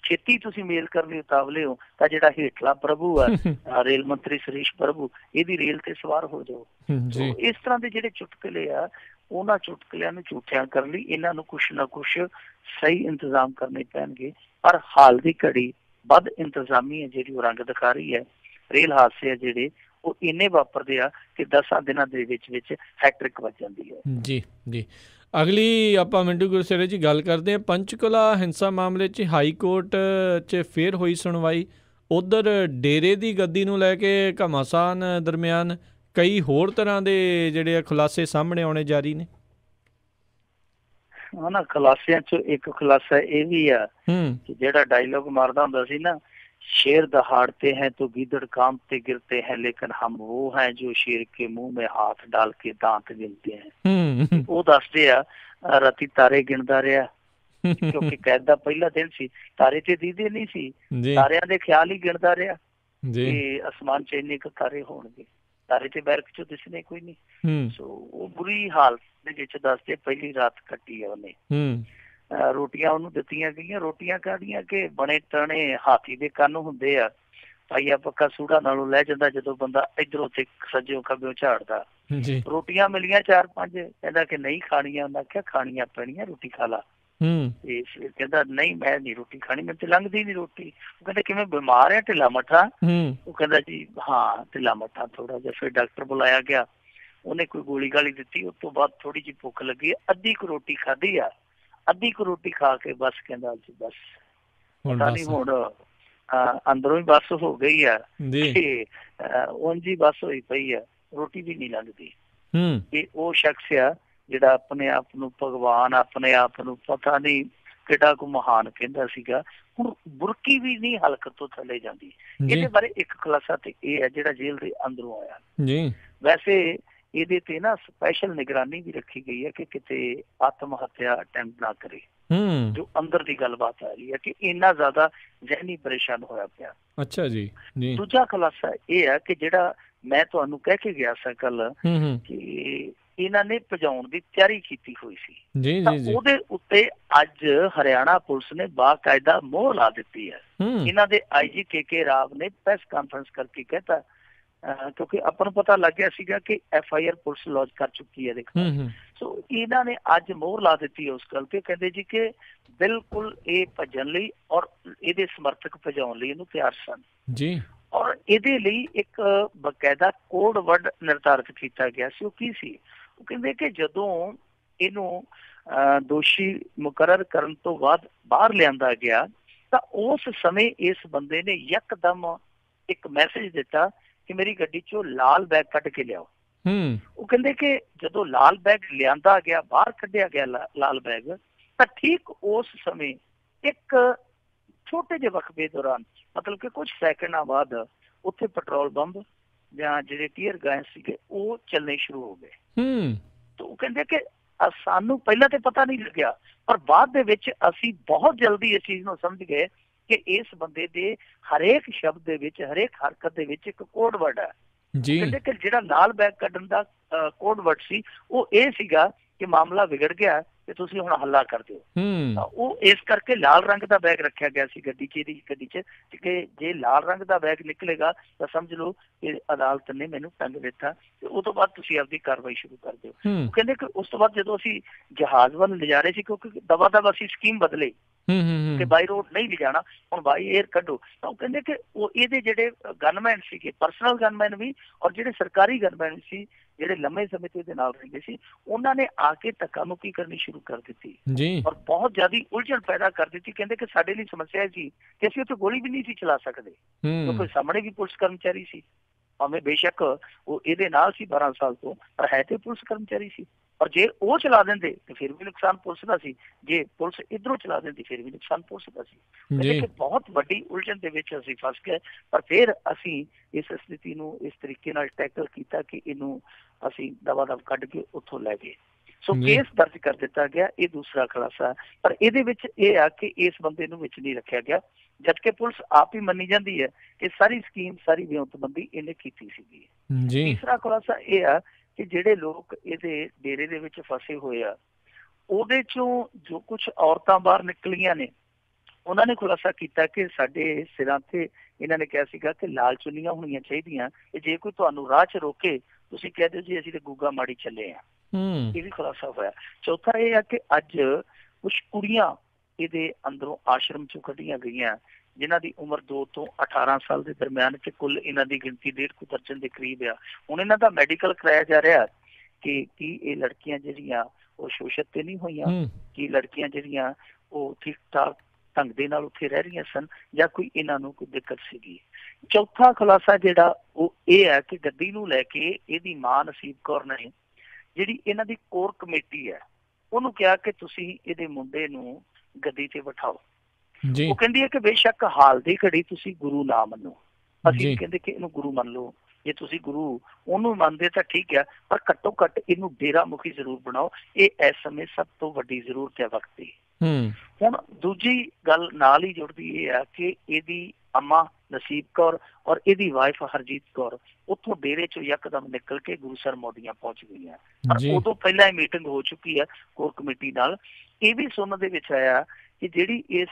ਛੇਤੀ ਤੁਸੀਂ ਮੇਲ ਕਰਨ ਲਈ ਉਤਾਵਲੇ ਹੋ, ਤਾਂ ਜਿਹੜਾ ਹੇਠਲਾ ਪ੍ਰਭੂ ਆ ਰੇਲ ਮੰਤਰੀ ਸੁਰੇਸ਼ ਪ੍ਰਭੂ, ਇਹਦੀ ਰੇਲ ਤੇ ਸਵਾਰ ਹੋ ਜਾਓ। ਇਸ ਤਰ੍ਹਾਂ ਦੇ ਜਿਹੜੇ ਚੁਟਕਲੇ ਆ, ਉਹਨਾਂ ਚੁਟਕਲਿਆਂ ਨੂੰ ਝੂਠਿਆਂ ਕਰਨ ਲਈ ਇਹਨਾਂ ਨੂੰ ਕੁਛ ਨਾ ਕੁਛ ਸਹੀ ਇੰਤਜ਼ਾਮ ਕਰਨੇ ਪੈਣਗੇ। ਪਰ ਹਾਲ ਦੀ ਘੜੀ ਵੱਧ ਇੰਤਜ਼ਾਮੀ ਹੈ ਜਿਹੜੀ ਉਹ ਰੰਗ ਦਿਖਾ ਰਹੀ ਹੈ। ਰੇਲ ਹਾਦਸੇ ਆ ਜਿਹੜੇ ਉਹ ਇੰਨੇ ਵਾਪਰਦੇ ਆ ਕਿ 10 ਦਿਨਾਂ ਦੇ ਵਿੱਚ ਹੈਟ੍ਰਿਕ ਵੱਜ ਜਾਂਦੀ ਹੈ। ਜੀ ਅਗਲੀ ਆਪਾਂ ਮਿੰਟੂ ਗੁਰਸੇਰੇ ਜੀ ਗੱਲ ਕਰਦੇ ਹਾਂ। ਪੰਚਕੁਲਾ ਹਿੰਸਾ ਮਾਮਲੇ 'ਚ ਹਾਈ ਕੋਰਟ 'ਚ ਫੇਰ ਹੋਈ ਸੁਣਵਾਈ। ਉੱਧਰ ਡੇਰੇ ਦੀ ਗੱਦੀ ਨੂੰ ਲੈ ਕੇ ਘਮਾਸਾਨ ਦਰਮਿਆਨ ਕਈ ਹੋਰ ਤਰ੍ਹਾਂ ਦੇ ਜਿਹੜੇ ਖੁਲਾਸੇ ਸਾਹਮਣੇ ਆਉਣੇ ਜਾਰੀ ਨੇ। ਨਾ ਖੁਲਾਸਿਆਂ 'ਚ ਇੱਕ ਖੁਲਾਸਾ ਇਹ ਵੀ ਆ ਕਿ ਜਿਹੜਾ ਡਾਇਲੋਗ ਮਾਰਦਾ ਹੁੰਦਾ ਸੀ ਨਾ, शेर दहाड़ते हैं तो गीदड़ कांपते गिरते हैं, लेकिन हम वो हैं जो शेर के मुंह में हाथ डाल के दांत गिनते हैं। ਉਹ ਦੱਸਦੇ ਆ ਰਾਤੀ ਤਾਰੇ ਗਿਣਦਾ ਰਿਹਾ, ਕਿਉਂਕਿ ਕੈਦ ਦਾ ਪਹਿਲਾ ਦਿਨ ਸੀ, ਤਾਰੇ ਤੇ ਦੀਦੇ ਨਹੀਂ ਸੀ, ਤਾਰਿਆਂ ਦੇ ਖਿਆਲ ਹੀ ਗਿਣਦਾ ਰਿਹਾ ਕਿ ਅਸਮਾਨ 'ਚ ਇੰਨੇ ਕੁ ਤਾਰੇ ਹੋਣਗੇ, ਤਾਰੇ ਤੇ ਬੈਰਕ 'ਚੋਂ ਦਿਸਣੇ ਕੋਈ ਨਹੀਂ। ਸੋ ਉਹ ਬੁਰੀ ਹਾਲਤ ਦੇ ਵਿੱਚ ਦੱਸਦੇ ਪਹਿਲੀ ਰਾਤ ਕੱਟੀ ਆ ਉਹਨੇ। ਰੋਟੀਆਂ ਉਹਨੂੰ ਦਿੱਤੀਆਂ ਗਈਆਂ, ਰੋਟੀਆਂ ਕਾਹਦੀਆਂ ਕਿ ਬਣੇ ਟਾਣੇ ਹਾਥੀ ਦੇ ਕੰਨ ਹੁੰਦੇ ਆ, ਪਾਈਆ ਪੱਕਾ ਸੂੜਾ ਨਾਲੋਂ ਲੈ ਜਾਂਦਾ ਜਦੋਂ ਬੰਦਾ ਇੱਧਰੋਂ ਤੇ ਸੱਜਿਓ ਖੱਬਿਓ ਝਾੜਦਾ। ਰੋਟੀਆਂ ਮਿਲੀਆਂ 4-5, ਕਹਿੰਦਾ ਕਿ ਨਹੀਂ ਖਾਣੀਆਂ, ਉਹਨਾਂ ਆਖਿਆ ਖਾਣੀਆਂ ਪੈਣੀਆਂ, ਰੋਟੀ ਖਾ ਲਾ। ਤੇ ਕਹਿੰਦਾ ਨਹੀਂ ਮੈਂ ਨਹੀਂ ਰੋਟੀ ਖਾਣੀ, ਮੈਨੂੰ ਤੇ ਲੰਘਦੀ ਨੀ ਰੋਟੀ। ਉਹ ਕਹਿੰਦਾ ਕਿਵੇਂ ਬਿਮਾਰ ਆ, ਢਿੱਲਾ ਮੱਠਾ? ਉਹ ਕਹਿੰਦਾ ਜੀ ਹਾਂ ਢਿੱਲਾ ਮੱਠਾ ਥੋੜਾ ਜਿਹਾ। ਫਿਰ ਡਾਕਟਰ ਬੁਲਾਇਆ ਗਿਆ, ਉਹਨੇ ਕੋਈ ਗੋਲੀ ਗਾਲੀ ਦਿੱਤੀ, ਉਸ ਤੋਂ ਬਾਅਦ ਥੋੜੀ ਜਿਹੀ ਭੁੱਖ ਲੱਗੀ, ਅੱਧੀ ਕੁ ਰੋਟੀ ਖਾਧੀ ਆ, ਅੱਧੀ ਕੁ ਰੋਟੀ ਖਾ ਕੇ ਬਸ ਕਹਿੰਦਾ ਜੀ ਬਸ ਪਤਾ ਨੀ ਹੁਣ ਅੰਦਰੋਂ ਹੀ ਬੱਸ ਹੋ ਗਈ ਆ, ਉਂਝ ਹੀ ਬੱਸ ਹੋਈ ਪਈ ਆ, ਰੋਟੀ ਵੀ ਨਹੀਂ ਲੰਘਦੀ। ਇਹ ਉਹ ਸ਼ਖਸ ਆ ਜਿਹੜਾ ਆਪਣੇ ਆਪ ਨੂੰ ਭਗਵਾਨ, ਆਪਣੇ ਆਪ ਨੂੰ ਪਤਾ ਨਹੀਂ ਕਿੱਡਾ ਕੁ ਮਹਾਨ ਕਹਿੰਦਾ ਸੀਗਾ। ਹੁਣ ਬੁਰਕੀ ਵੀ ਨਹੀਂ ਹਲਕ ਤੋਂ ਥੱਲੇ ਜਾਂਦੀ। ਇਹਦੇ ਬਾਰੇ ਇੱਕ ਖੁਲਾਸਾ ਤੇ ਇਹ ਹੈ ਜਿਹੜਾ ਜੇਲ੍ਹ ਦੇ ਅੰਦਰੋਂ ਆਇਆ। ਵੈਸੇ ਇਹਦੇ ਤੇ ਨਾ ਸਪੈਸ਼ਲ ਨਿਗਰਾਨੀ ਵੀ ਰੱਖੀ ਗਈ ਹੈ ਕਿ ਕਿਤੇ ਆਤਮ ਹੱਤਿਆ ਅਟੈਂਪਟ ਨਾ ਕਰੇ। ਜੋ ਅੰਦਰ ਦੀ ਗੱਲਬਾਤ ਆ ਰਹੀ ਹੈ ਕਿ ਇੰਨਾ ਜ਼ਿਆਦਾ ਜ਼ਹਿਨੀ ਪਰੇਸ਼ਾਨ ਹੋਇਆ ਪਿਆ। ਅੱਛਾ ਜੀ। ਦੂਜਾ ਖੁਲਾਸਾ ਇਹ ਹੈ ਕਿ ਜਿਹੜਾ ਮੈਂ ਤੁਹਾਨੂੰ ਕਹਿ ਕੇ ਗਿਆ ਸੀ ਕੱਲ ਕਿ ਇਹਨਾਂ ਨੇ ਭਜਾਉਣ ਦੀ ਤਿਆਰੀ ਕੀਤੀ ਹੋਈ ਸੀ, ਤਾਂ ਉਹਦੇ ਉੱਤੇ ਅੱਜ ਹਰਿਆਣਾ ਪੁਲਿਸ ਨੇ ਬਾਕਾਇਦਾ ਮੋਹਰ ਲਾ ਦਿੱਤੀ ਹੈ। ਇਹਨਾਂ ਦੇ IG KK ਰਾਵ ਨੇ ਪ੍ਰੈਸ ਕਾਨਫਰੰਸ ਕਰਕੇ ਕਹਿਤਾ, ਕਿਉਂਕਿ ਆਪਾਂ ਨੂੰ ਪਤਾ ਲੱਗ ਗਿਆ ਸੀਗਾ ਕਿ FIR ਪੁਲਿਸ ਲੌਂਚ ਕਰ ਚੁੱਕੀ ਹੈ ਦੇਖੋ। ਸੋ ਇਹਨਾਂ ਨੇ ਅੱਜ ਮੋਹਰ ਲਾ ਦਿੱਤੀ ਉਸ ਗੱਲ ਤੇ, ਕਹਿੰਦੇ ਜੀ ਕਿ ਬਿਲਕੁਲ ਇਹ ਭੱਜਣ ਲਈ ਔਰ ਇਹਦੇ ਸਮਰਥਕ ਭਜਾਉਣ ਲਈ ਇਹਨੂੰ ਤਿਆਰ ਸਨ ਜੀ। ਔਰ ਇਹਦੇ ਲਈ ਇੱਕ ਬਕਾਇਦਾ ਕੋਡ ਵਰਡ ਨਿਰਧਾਰਿਤ ਕੀਤਾ ਗਿਆ ਸੀ। ਉਹ ਕੀ ਸੀ? ਉਹ ਕਹਿੰਦੇ ਕਿ ਜਦੋਂ ਇਹਨੂੰ ਦੋਸ਼ੀ ਮੁਕਰਰ ਕਰਨ ਤੋਂ ਬਾਅਦ ਬਾਹਰ ਲਿਆਂਦਾ ਗਿਆ ਤਾਂ ਉਸ ਸਮੇਂ ਇਸ ਬੰਦੇ ਨੇ ਯਕਦਮ ਇੱਕ ਮੈਸੇਜ ਦਿੱਤਾ ਕਿ ਮੇਰੀ ਗੱਡੀ ਚੋਂ ਲਾਲ ਬੈਗ ਕੱਢ ਕੇ ਲਿਆਓ। ਉਹ ਕਹਿੰਦੇ ਕਿ ਜਦੋਂ ਲਾਲ ਬੈਗ ਲਿਆਂਦਾ ਗਿਆ, ਬਾਹਰ ਕੱਢਿਆ ਗਿਆ ਲਾਲ ਬੈਗ, ਤਾਂ ਠੀਕ ਉਸ ਸਮੇਂ ਇੱਕ ਛੋਟੇ ਜਿਹੇ ਵਕਫੇ ਦੌਰਾਨ, ਮਤਲਬ ਕਿ ਕੁਝ ਸੈਕਿੰਡਾਂ ਬਾਅਦ ਉੱਥੇ ਪੈਟਰੋਲ ਬੰਬ ਜਾਂ ਜਿਹੜੇ ਟੀਅਰ ਗੈਸ ਸੀਗੇ ਉਹ ਚੱਲਣੇ ਸ਼ੁਰੂ ਹੋ ਗਏ। ਤਾਂ ਉਹ ਕਹਿੰਦੇ ਕਿ ਸਾਨੂੰ ਪਹਿਲਾਂ ਤੇ ਪਤਾ ਨਹੀਂ ਲੱਗਿਆ, ਪਰ ਬਾਅਦ ਦੇ ਵਿੱਚ ਅਸੀਂ ਬਹੁਤ ਜਲਦੀ ਇਸ ਚੀਜ਼ ਨੂੰ ਸਮਝ ਗਏ ਕਿ ਇਸ ਬੰਦੇ ਦੇ ਹਰੇਕ ਸ਼ਬਦ ਦੇ ਵਿੱਚ, ਹਰੇਕ ਹਰਕਤ ਦੇ ਵਿੱਚ ਇੱਕ ਕੋਡ ਵਰਡ ਹੈ ਜੀ। ਕਹਿੰਦੇ ਕਿ ਜਿਹੜਾ ਲਾਲ ਬੈਗ ਕੱਢਣ ਦਾ ਕੋਡ ਵਰਡ ਸੀ ਉਹ ਇਹ ਸੀਗਾ ਕਿ ਮਾਮਲਾ ਵਿਗੜ ਗਿਆ ਤੇ ਤੁਸੀਂ ਹੁਣ ਹੱਲਾ ਕਰ ਦਿਓ। ਤਾਂ ਉਹ ਇਸ ਕਰਕੇ ਲਾਲ ਰੰਗ ਦਾ ਬੈਗ ਰੱਖਿਆ ਗਿਆ ਸੀ ਗੱਡੀ 'ਚ, ਇਹਦੀ ਗੱਡੀ 'ਚ, ਕਿ ਜੇ ਲਾਲ ਰੰਗ ਦਾ ਬੈਗ ਨਿਕਲੇਗਾ ਤਾਂ ਸਮਝ ਲਓ ਕਿ ਅਦਾਲਤ ਨੇ ਮੈਨੂੰ ਟੰਗ ਦਿੱਤਾ ਤੇ ਉਹ ਤੋਂ ਬਾਅਦ ਤੁਸੀਂ ਆਪਦੀ ਕਾਰਵਾਈ ਸ਼ੁਰੂ ਕਰ ਦਿਓ। ਉਹ ਕਹਿੰਦੇ ਕਿ ਉਸ ਤੋਂ ਬਾਅਦ ਜਦੋਂ ਅਸੀਂ ਜਹਾਜ਼ ਵੱਲ ਲਿਜਾ ਰਹੇ ਸੀ, ਕਿਉਂਕਿ ਦਵਾ ਦਵਾ ਅਸੀਂ ਸਕੀਮ ਬਦਲੇ ਕਿ ਬਾਈ ਰੋਡ ਨਹੀਂ ਲਿਜਾਣਾ, ਹੁਣ ਬਾਈ 에ਅਰ ਕੱਢੋ। ਤਾਂ ਉਹ ਕਹਿੰਦੇ ਕਿ ਉਹ ਇਹਦੇ ਜਿਹੜੇ ਗਨਮੈਨ ਸੀਗੇ, ਪਰਸਨਲ ਗਨਮੈਨ ਵੀ ਔਰ ਜਿਹੜੇ ਸਰਕਾਰੀ ਗਨਮੈਨ ਸੀ, ਜਿਹੜੇ ਲੰਮੇ ਸਮੇਂ ਤੋਂ ਇਹਦੇ ਨਾਲ ਰਹਿੰਦੇ ਸੀ, ਉਹਨਾਂ ਨੇ ਆ ਕੇ ਧੱਕਾ ਮੁੱਕੀ ਕਰਨੀ ਸ਼ੁਰੂ ਕਰ ਦਿੱਤੀ ਔਰ ਬਹੁਤ ਜ਼ਿਆਦਾ ਉਲਝਣ ਪੈਦਾ ਕਰ ਦਿੱਤੀ। ਕਹਿੰਦੇ ਕਿ ਸਾਡੇ ਲਈ ਸਮੱਸਿਆ ਸੀ ਕਿ ਅਸੀਂ ਉੱਥੇ ਗੋਲੀ ਵੀ ਨਹੀਂ ਸੀ ਚਲਾ ਸਕਦੇ, ਕਿਉਂਕਿ ਸਾਹਮਣੇ ਵੀ ਪੁਲਿਸ ਕਰਮਚਾਰੀ ਸੀ, ਭਾਵੇਂ ਬੇਸ਼ੱਕ ਉਹ ਇਹਦੇ ਨਾਲ ਸੀ 12 ਸਾਲ ਤੋਂ, ਪਰ ਹੈ ਤੇ ਪੁਲਿਸ ਕਰਮਚਾਰੀ ਸੀ। ਔਰ ਜੇ ਉਹ ਚਲਾ ਦਿੰਦੇ ਤੇ ਫਿਰ ਵੀ ਨੁਕਸਾਨ ਪੁਲਿਸ ਦਾ ਸੀ, ਜੇ ਪੁਲਿਸ ਇੱਧਰੋਂ ਚਲਾ ਦਿੰਦੀ ਫਿਰ ਵੀ ਨੁਕਸਾਨ ਪੁਲਿਸ ਦਾ ਸੀ। ਕਹਿੰਦੇ ਕਿ ਬਹੁਤ ਵੱਡੀ ਉਲਝਣ ਦੇ ਵਿੱਚ ਅਸੀਂ ਫਸ ਗਏ, ਪਰ ਫਿਰ ਅਸੀਂ ਇਸ ਸਥਿਤੀ ਨੂੰ ਇਸ ਤਰੀਕੇ ਨਾਲ ਟੈਕਲ ਕੀਤਾ ਕਿ ਇਹਨੂੰ ਅਸੀਂ ਦਵਾ ਦਵ ਕੱਢ ਕੇ ਉੱਥੋਂ ਲੈ ਗਏ। ਸੋ ਕੇਸ ਦਰਜ ਕਰ ਦਿੱਤਾ ਗਿਆ। ਇਹ ਦੂਸਰਾ ਖੁਲਾਸਾ, ਪਰ ਇਹਦੇ ਵਿੱਚ ਇਹ ਆ ਕਿ ਇਸ ਬੰਦੇ ਨੂੰ ਵਿੱਚ ਨਹੀਂ ਰੱਖਿਆ ਗਿਆ, ਜਦਕਿ ਪੁਲਿਸ ਆਪ ਹੀ ਮੰਨੀ ਜਾਂਦੀ ਹੈ ਕਿ ਸਾਰੀ ਸਕੀਮ, ਸਾਰੀ ਵਿਉਂਤਬੰਦੀ ਇਹਨੇ ਕੀਤੀ ਸੀਗੀ। ਤੀਸਰਾ ਖੁਲਾਸਾ ਇਹ ਆ ਕਿ ਜਿਹੜੇ ਲੋਕ ਇਹਦੇ ਡੇਰੇ ਦੇ ਵਿੱਚ ਫਸੇ ਹੋਏ ਆ, ਉਹਦੇ ਚੋਂ ਜੋ ਕੁਛ ਔਰਤਾਂ ਬਾਹਰ ਨਿਕਲੀਆਂ ਨੇ, ਉਹਨਾਂ ਨੇ ਖੁਲਾਸਾ ਕੀਤਾ ਕਿ ਸਾਡੇ ਸਿਰਾਂ ਤੇ ਇਹਨਾਂ ਨੇ ਕਿਹਾ ਸੀਗਾ ਕਿ ਲਾਲ ਚੁੰਨੀਆਂ ਹੋਣੀਆਂ ਚਾਹੀਦੀਆਂ, ਜੇ ਕੋਈ ਤੁਹਾਨੂੰ ਰਾਹ 'ਚ ਰੋਕੇ ਤੁਸੀਂ ਕਹਿ ਦਿਓ ਜੀ ਅਸੀਂ ਤੇ ਗੁੱਗਾ ਮਾੜੀ ਚੱਲੇ ਆ। ਇਹ ਵੀ ਖੁਲਾਸਾ ਹੋਇਆ। ਚੌਥਾ ਇਹ ਆ ਕਿ ਅੱਜ ਕੁਛ ਕੁੜੀਆਂ ਇਹਦੇ ਅੰਦਰੋਂ ਆਸ਼ਰਮ ਚੋਂ ਕੱਢੀਆਂ ਗਈਆਂ, ਜਿਨ੍ਹਾਂ ਦੀ ਉਮਰ 2 ਤੋਂ 18 ਸਾਲ ਦੇ ਦਰਮਿਆਨ, ਤੇ ਕੁੱਲ ਇਹਨਾਂ ਦੀ ਗਿਣਤੀ 1.5 ਦਰਜਨ ਦੇ ਕਰੀਬ ਆ। ਹੁਣ ਇਹਨਾਂ ਦਾ ਮੈਡੀਕਲ ਕਰਾਇਆ ਜਾ ਰਿਹਾ ਕਿ ਕੀ ਇਹ ਲੜਕੀਆਂ ਜਿਹੜੀਆਂ ਉਹ ਸ਼ੋਸ਼ਤ ਤੇ ਨਹੀਂ ਹੋਈਆਂ, ਕੀ ਲੜਕੀਆਂ ਜਿਹੜੀਆਂ ਉਹ ਠੀਕ ਠਾਕ ਢੰਗ ਦੇ ਨਾਲ ਉੱਥੇ ਰਹਿ ਰਹੀਆਂ ਸਨ, ਜਾਂ ਕੋਈ ਇਹਨਾਂ ਨੂੰ ਕੋਈ ਦਿੱਕਤ ਸੀਗੀ। ਚੌਥਾ ਖੁਲਾਸਾ ਜਿਹੜਾ ਉਹ ਇਹ ਹੈ ਕਿ ਗੱਦੀ ਨੂੰ ਲੈ ਕੇ ਇਹਦੀ ਮਾਂ ਨਸੀਬ ਕੌਰ ਨੇ, ਜਿਹੜੀ ਇਹਨਾਂ ਦੀ ਕੋਰ ਕਮੇਟੀ ਹੈ, ਉਹਨੂੰ ਕਿਹਾ ਕਿ ਤੁਸੀਂ ਇਹਦੇ ਮੁੰਡੇ ਨੂੰ ਗੱਦੀ ਤੇ ਬਿਠਾਓ। ਉਹ ਕਹਿੰਦੀ ਹੈ ਕਿ ਬੇਸ਼ੱਕ ਹਾਲ ਦੀ ਘੜੀ ਤੁਸੀਂ ਗੁਰੂ ਨਾ ਮੰਨੋ, ਅਸੀਂ ਕਹਿੰਦੇ ਕਿ ਇਹਨੂੰ ਗੁਰੂ ਮੰਨ ਲਓ, ਜੇ ਤੁਸੀਂ ਗੁਰੂ ਉਹਨੂੰ ਮੰਨਦੇ ਤਾਂ ਠੀਕ ਹੈ, ਪਰ ਘੱਟੋ ਘੱਟ ਇਹਨੂੰ ਡੇਰਾ ਮੁਖੀ ਜ਼ਰੂਰ ਬਣਾਓ। ਇਹ ਇਸ ਸਮੇਂ ਸਭ ਤੋਂ ਵੱਡੀ ਜ਼ਰੂਰਤ ਹੈ ਵਕਤ ਦੀ। ਹੁਣ ਦੂਜੀ ਗੱਲ ਨਾਲ ਹੀ ਜੁੜਦੀ ਇਹ ਆ ਕਿ ਇਹਦੀ ਅੰਮਾ ਨਸੀਬ ਕੌਰ ਔਰ ਇਹਦੀ ਵਾਈਫ ਹਰਜੀਤ ਕੌਰ ਉੱਥੋਂ ਡੇਰੇ ਚੋਂ ਯਕਦਮ ਨਿਕਲ ਕੇ ਗੁਰੂਸਰ ਮੋਡੀਆਂ ਪਹੁੰਚ ਗਈਆਂ, ਪਰ ਉਦੋਂ ਪਹਿਲਾਂ ਇਹ ਮੀਟਿੰਗ ਹੋ ਚੁੱਕੀ ਹੈ ਕੋਰ ਕਮੇਟੀ ਨਾਲ। ਇਹ ਵੀ ਸੁਣਨ ਦੇ ਵਿੱਚ ਆਇਆ ਕਿ ਜਿਹੜੀ ਇਸ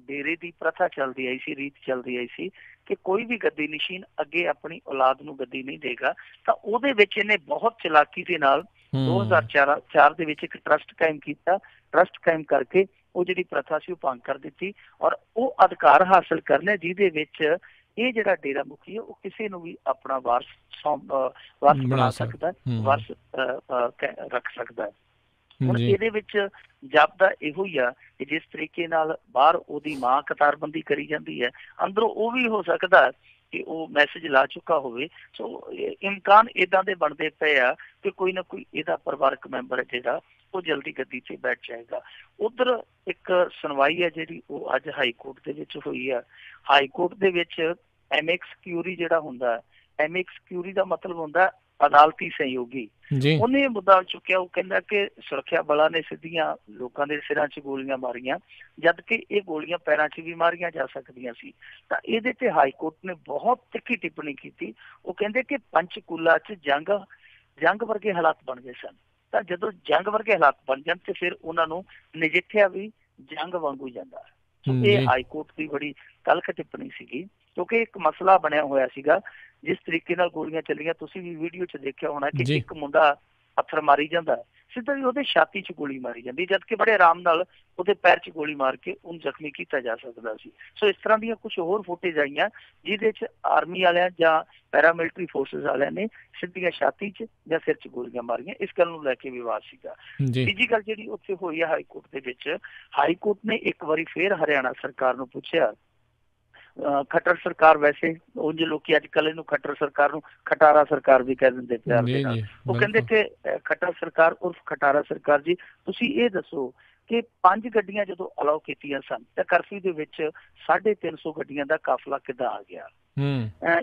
ਡੇਰੇ ਦੀ ਪ੍ਰਥਾ ਚੱਲਦੀ ਆਈ ਸੀ, ਰੀਤ ਚੱਲਦੀ ਆਈ ਸੀ ਕਿ ਕੋਈ ਵੀ ਗੱਦੀ ਨਸ਼ੀਨ ਅੱਗੇ ਆਪਣੀ ਔਲਾਦ ਨੂੰ ਗੱਦੀ ਨਹੀਂ ਦੇਗਾ, ਤਾਂ ਉਹਦੇ ਵਿੱਚ ਇਹਨੇ ਬਹੁਤ ਚਲਾਕੀ ਦੇ ਨਾਲ 2004 ਦੇ ਵਿੱਚ ਇੱਕ ਟਰਸਟ ਕਾਇਮ ਕੀਤਾ। ਟਰਸਟ ਕਾਇਮ ਕਰਕੇ ਉਹ ਜਿਹੜੀ ਪ੍ਰਥਾ ਸੀ ਉਹ ਭੰਗ ਕਰ ਦਿੱਤੀ ਔਰ ਉਹ ਅਧਿਕਾਰ ਹਾਸਲ ਕਰ ਲਿਆ ਜਿਹਦੇ ਵਿੱਚ ਇਹ ਜਿਹੜਾ ਡੇਰਾ ਮੁਖੀ ਹੈ ਉਹ ਕਿਸੇ ਨੂੰ ਵੀ ਆਪਣਾ ਵਾਰਸ ਬਣਾ ਸਕਦਾ, ਵਾਰਸ ਰੱਖ ਸਕਦਾ। ਹੁਣ ਇਹਦੇ ਵਿੱਚ ਜਾਪਦਾ ਇਹੋ ਹੀ ਆ ਕਿ ਜਿਸ ਤਰੀਕੇ ਨਾਲ ਬਾਹਰ ਉਹਦੀ ਮਾਂ ਕਤਾਰਬੰਦੀ ਕਰੀ ਜਾਂਦੀ ਹੈ, ਅੰਦਰੋਂ ਉਹ ਵੀ ਹੋ ਸਕਦਾ ਕਿ ਉਹ ਮੈਸੇਜ ਲਾ ਚੁੱਕਾ ਹੋਵੇ। ਸੋ ਇਮਕਾਨ ਏਦਾਂ ਦੇ ਬਣਦੇ ਪਏ ਆ ਕਿ ਕੋਈ ਨਾ ਕੋਈ ਇਹਦਾ ਪਰਿਵਾਰਕ ਮੈਂਬਰ ਜਿਹੜਾ ਉਹ ਜਲਦੀ ਗੱਦੀ 'ਤੇ ਬੈਠ ਜਾਏਗਾ। ਉਧਰ ਇੱਕ ਸੁਣਵਾਈ ਹੈ ਜਿਹੜੀ ਉਹ ਅੱਜ ਹਾਈ ਕੋਰਟ ਦੇ ਵਿੱਚ ਹੋਈ ਆ। ਹਾਈ ਕੋਰਟ ਦੇ ਵਿੱਚ ਐਮਿਕਸ ਕਿਊਰੀ ਜਿਹੜਾ ਹੁੰਦਾ, ਐਮਿਕਸ ਕਿਊਰੀ ਦਾ ਮਤਲਬ ਹੁੰਦਾ ਅਦਾਲਤੀ ਸਹਿਯੋਗੀ, ਜੀ ਉਹਨੇ ਇਹ ਮੁੱਦਾ ਚੁੱਕਿਆ। ਉਹ ਕਹਿੰਦਾ ਕਿ ਸੁਰੱਖਿਆ ਬਲਾਂ ਨੇ ਸਿੱਧੀਆਂ ਲੋਕਾਂ ਦੇ ਸਿਰਾਂ 'ਚ ਗੋਲੀਆਂ ਮਾਰੀਆਂ, ਜਦ ਕਿ ਇਹ ਗੋਲੀਆਂ ਪੈਰਾਂ 'ਚ ਵੀ ਮਾਰੀਆਂ ਜਾ ਸਕਦੀਆਂ ਸੀ। ਤਾਂ ਇਹਦੇ ਤੇ ਹਾਈ ਕੋਰਟ ਨੇ ਬਹੁਤ ਤਿੱਖੀ ਟਿੱਪਣੀ ਕੀਤੀ। ਉਹ ਕਹਿੰਦੇ ਕਿ ਪੰਚਕੂਲਾ 'ਚ ਜੰਗ ਵਰਗੇ ਹਾਲਾਤ ਬਣ ਗਏ ਸਨ। ਤਾਂ ਜਦੋਂ ਜੰਗ ਵਰਗੇ ਹਾਲਾਤ ਬਣ ਜਾਣ ਤੇ ਫਿਰ ਉਹਨਾਂ ਨੂੰ ਨਜਿੱਠਿਆ ਵੀ ਜੰਗ ਵਾਂਗੂ ਜਾਂਦਾ। ਸੋ ਇਹ ਹਾਈ ਕੋਰਟ ਦੀ ਬੜੀ ਤਲਖ ਟਿੱਪਣੀ ਸੀਗੀ, ਕਿਉਂਕਿ ਇੱਕ ਮਸਲਾ ਬਣਿਆ ਹੋਇਆ ਸੀਗਾ। ਜਿਸ ਤਰੀਕੇ ਨਾਲ ਗੋਲੀਆਂ ਚੱਲੀਆਂ, ਤੁਸੀਂ ਵੀ ਵੀਡੀਓ 'ਚ ਦੇਖਿਆ ਹੋਣਾ ਕਿ ਇੱਕ ਮੁੰਡਾ ਪੱਥਰ ਮਾਰੀ ਜਾਂਦਾ, ਸਿੱਧਾ ਹੀ ਉਹਦੇ ਛਾਤੀ 'ਚ ਗੋਲੀ ਮਾਰੀ ਜਾਂਦੀ, ਜਦਕਿ ਬੜੇ ਆਰਾਮ ਨਾਲ ਉਹਦੇ ਪੈਰ 'ਚ ਗੋਲੀ ਮਾਰ ਕੇ ਉਹਨੂੰ ਜ਼ਖਮੀ ਕੀਤਾ ਜਾ ਸਕਦਾ ਸੀ। ਸੋ ਇਸ ਤਰ੍ਹਾਂ ਦੀਆਂ ਕੁਝ ਹੋਰ ਫੁਟੇਜ ਆਈਆਂ ਜਿਹਦੇ 'ਚ ਆਰਮੀ ਵਾਲਿਆਂ ਜਾਂ ਪੈਰਾਮਿਲਟਰੀ ਫੋਰਸਿਸ ਵਾਲਿਆਂ ਨੇ ਸਿੱਧੀਆਂ ਛਾਤੀ 'ਚ ਜਾਂ ਸਿਰ 'ਚ ਗੋਲੀਆਂ ਮਾਰੀਆਂ। ਇਸ ਗੱਲ ਨੂੰ ਲੈ ਕੇ ਵਿਵਾਦ ਸੀਗਾ। ਤੀਜੀ ਗੱਲ ਜਿਹੜੀ ਉੱਥੇ ਹੋਈ ਹੈ ਹਾਈ ਕੋਰਟ ਦੇ ਵਿੱਚ, ਹਾਈ ਕੋਰਟ ਨੇ ਇੱਕ ਵਾਰੀ ਫੇਰ ਹਰਿਆਣਾ ਸਰਕਾਰ ਨੂੰ ਪੁੱਛਿਆ। ਖੱਟਰ ਸਰਕਾਰ, ਵੈਸੇ ਉਂਝ ਲੋਕੀ ਅੱਜ ਕੱਲ੍ਹ ਇਹਨੂੰ ਖੱਟਰ ਸਰਕਾਰ ਨੂੰ ਖਟਾਰਾ ਸਰਕਾਰ ਵੀ ਕਹਿ ਦਿੰਦੇ ਪਿਆਰ ਦੇ ਨਾਲ। ਉਹ ਕਹਿੰਦੇ ਕਿ ਖੱਟਰ ਸਰਕਾਰ ਉਰਫ ਖਟਾਰਾ ਸਰਕਾਰ ਜੀ, ਤੁਸੀਂ ਇਹ ਦੱਸੋ ਕਿ 5 ਗੱਡੀਆਂ ਜਦੋਂ ਅਲਾਓ ਕੀਤੀਆਂ ਸਨ ਤਾਂ ਕਰਫਿਊ ਦੇ ਵਿੱਚ 350 ਗੱਡੀਆਂ ਦਾ ਕਾਫਲਾ ਕਿੱਦਾਂ ਆ ਗਿਆ?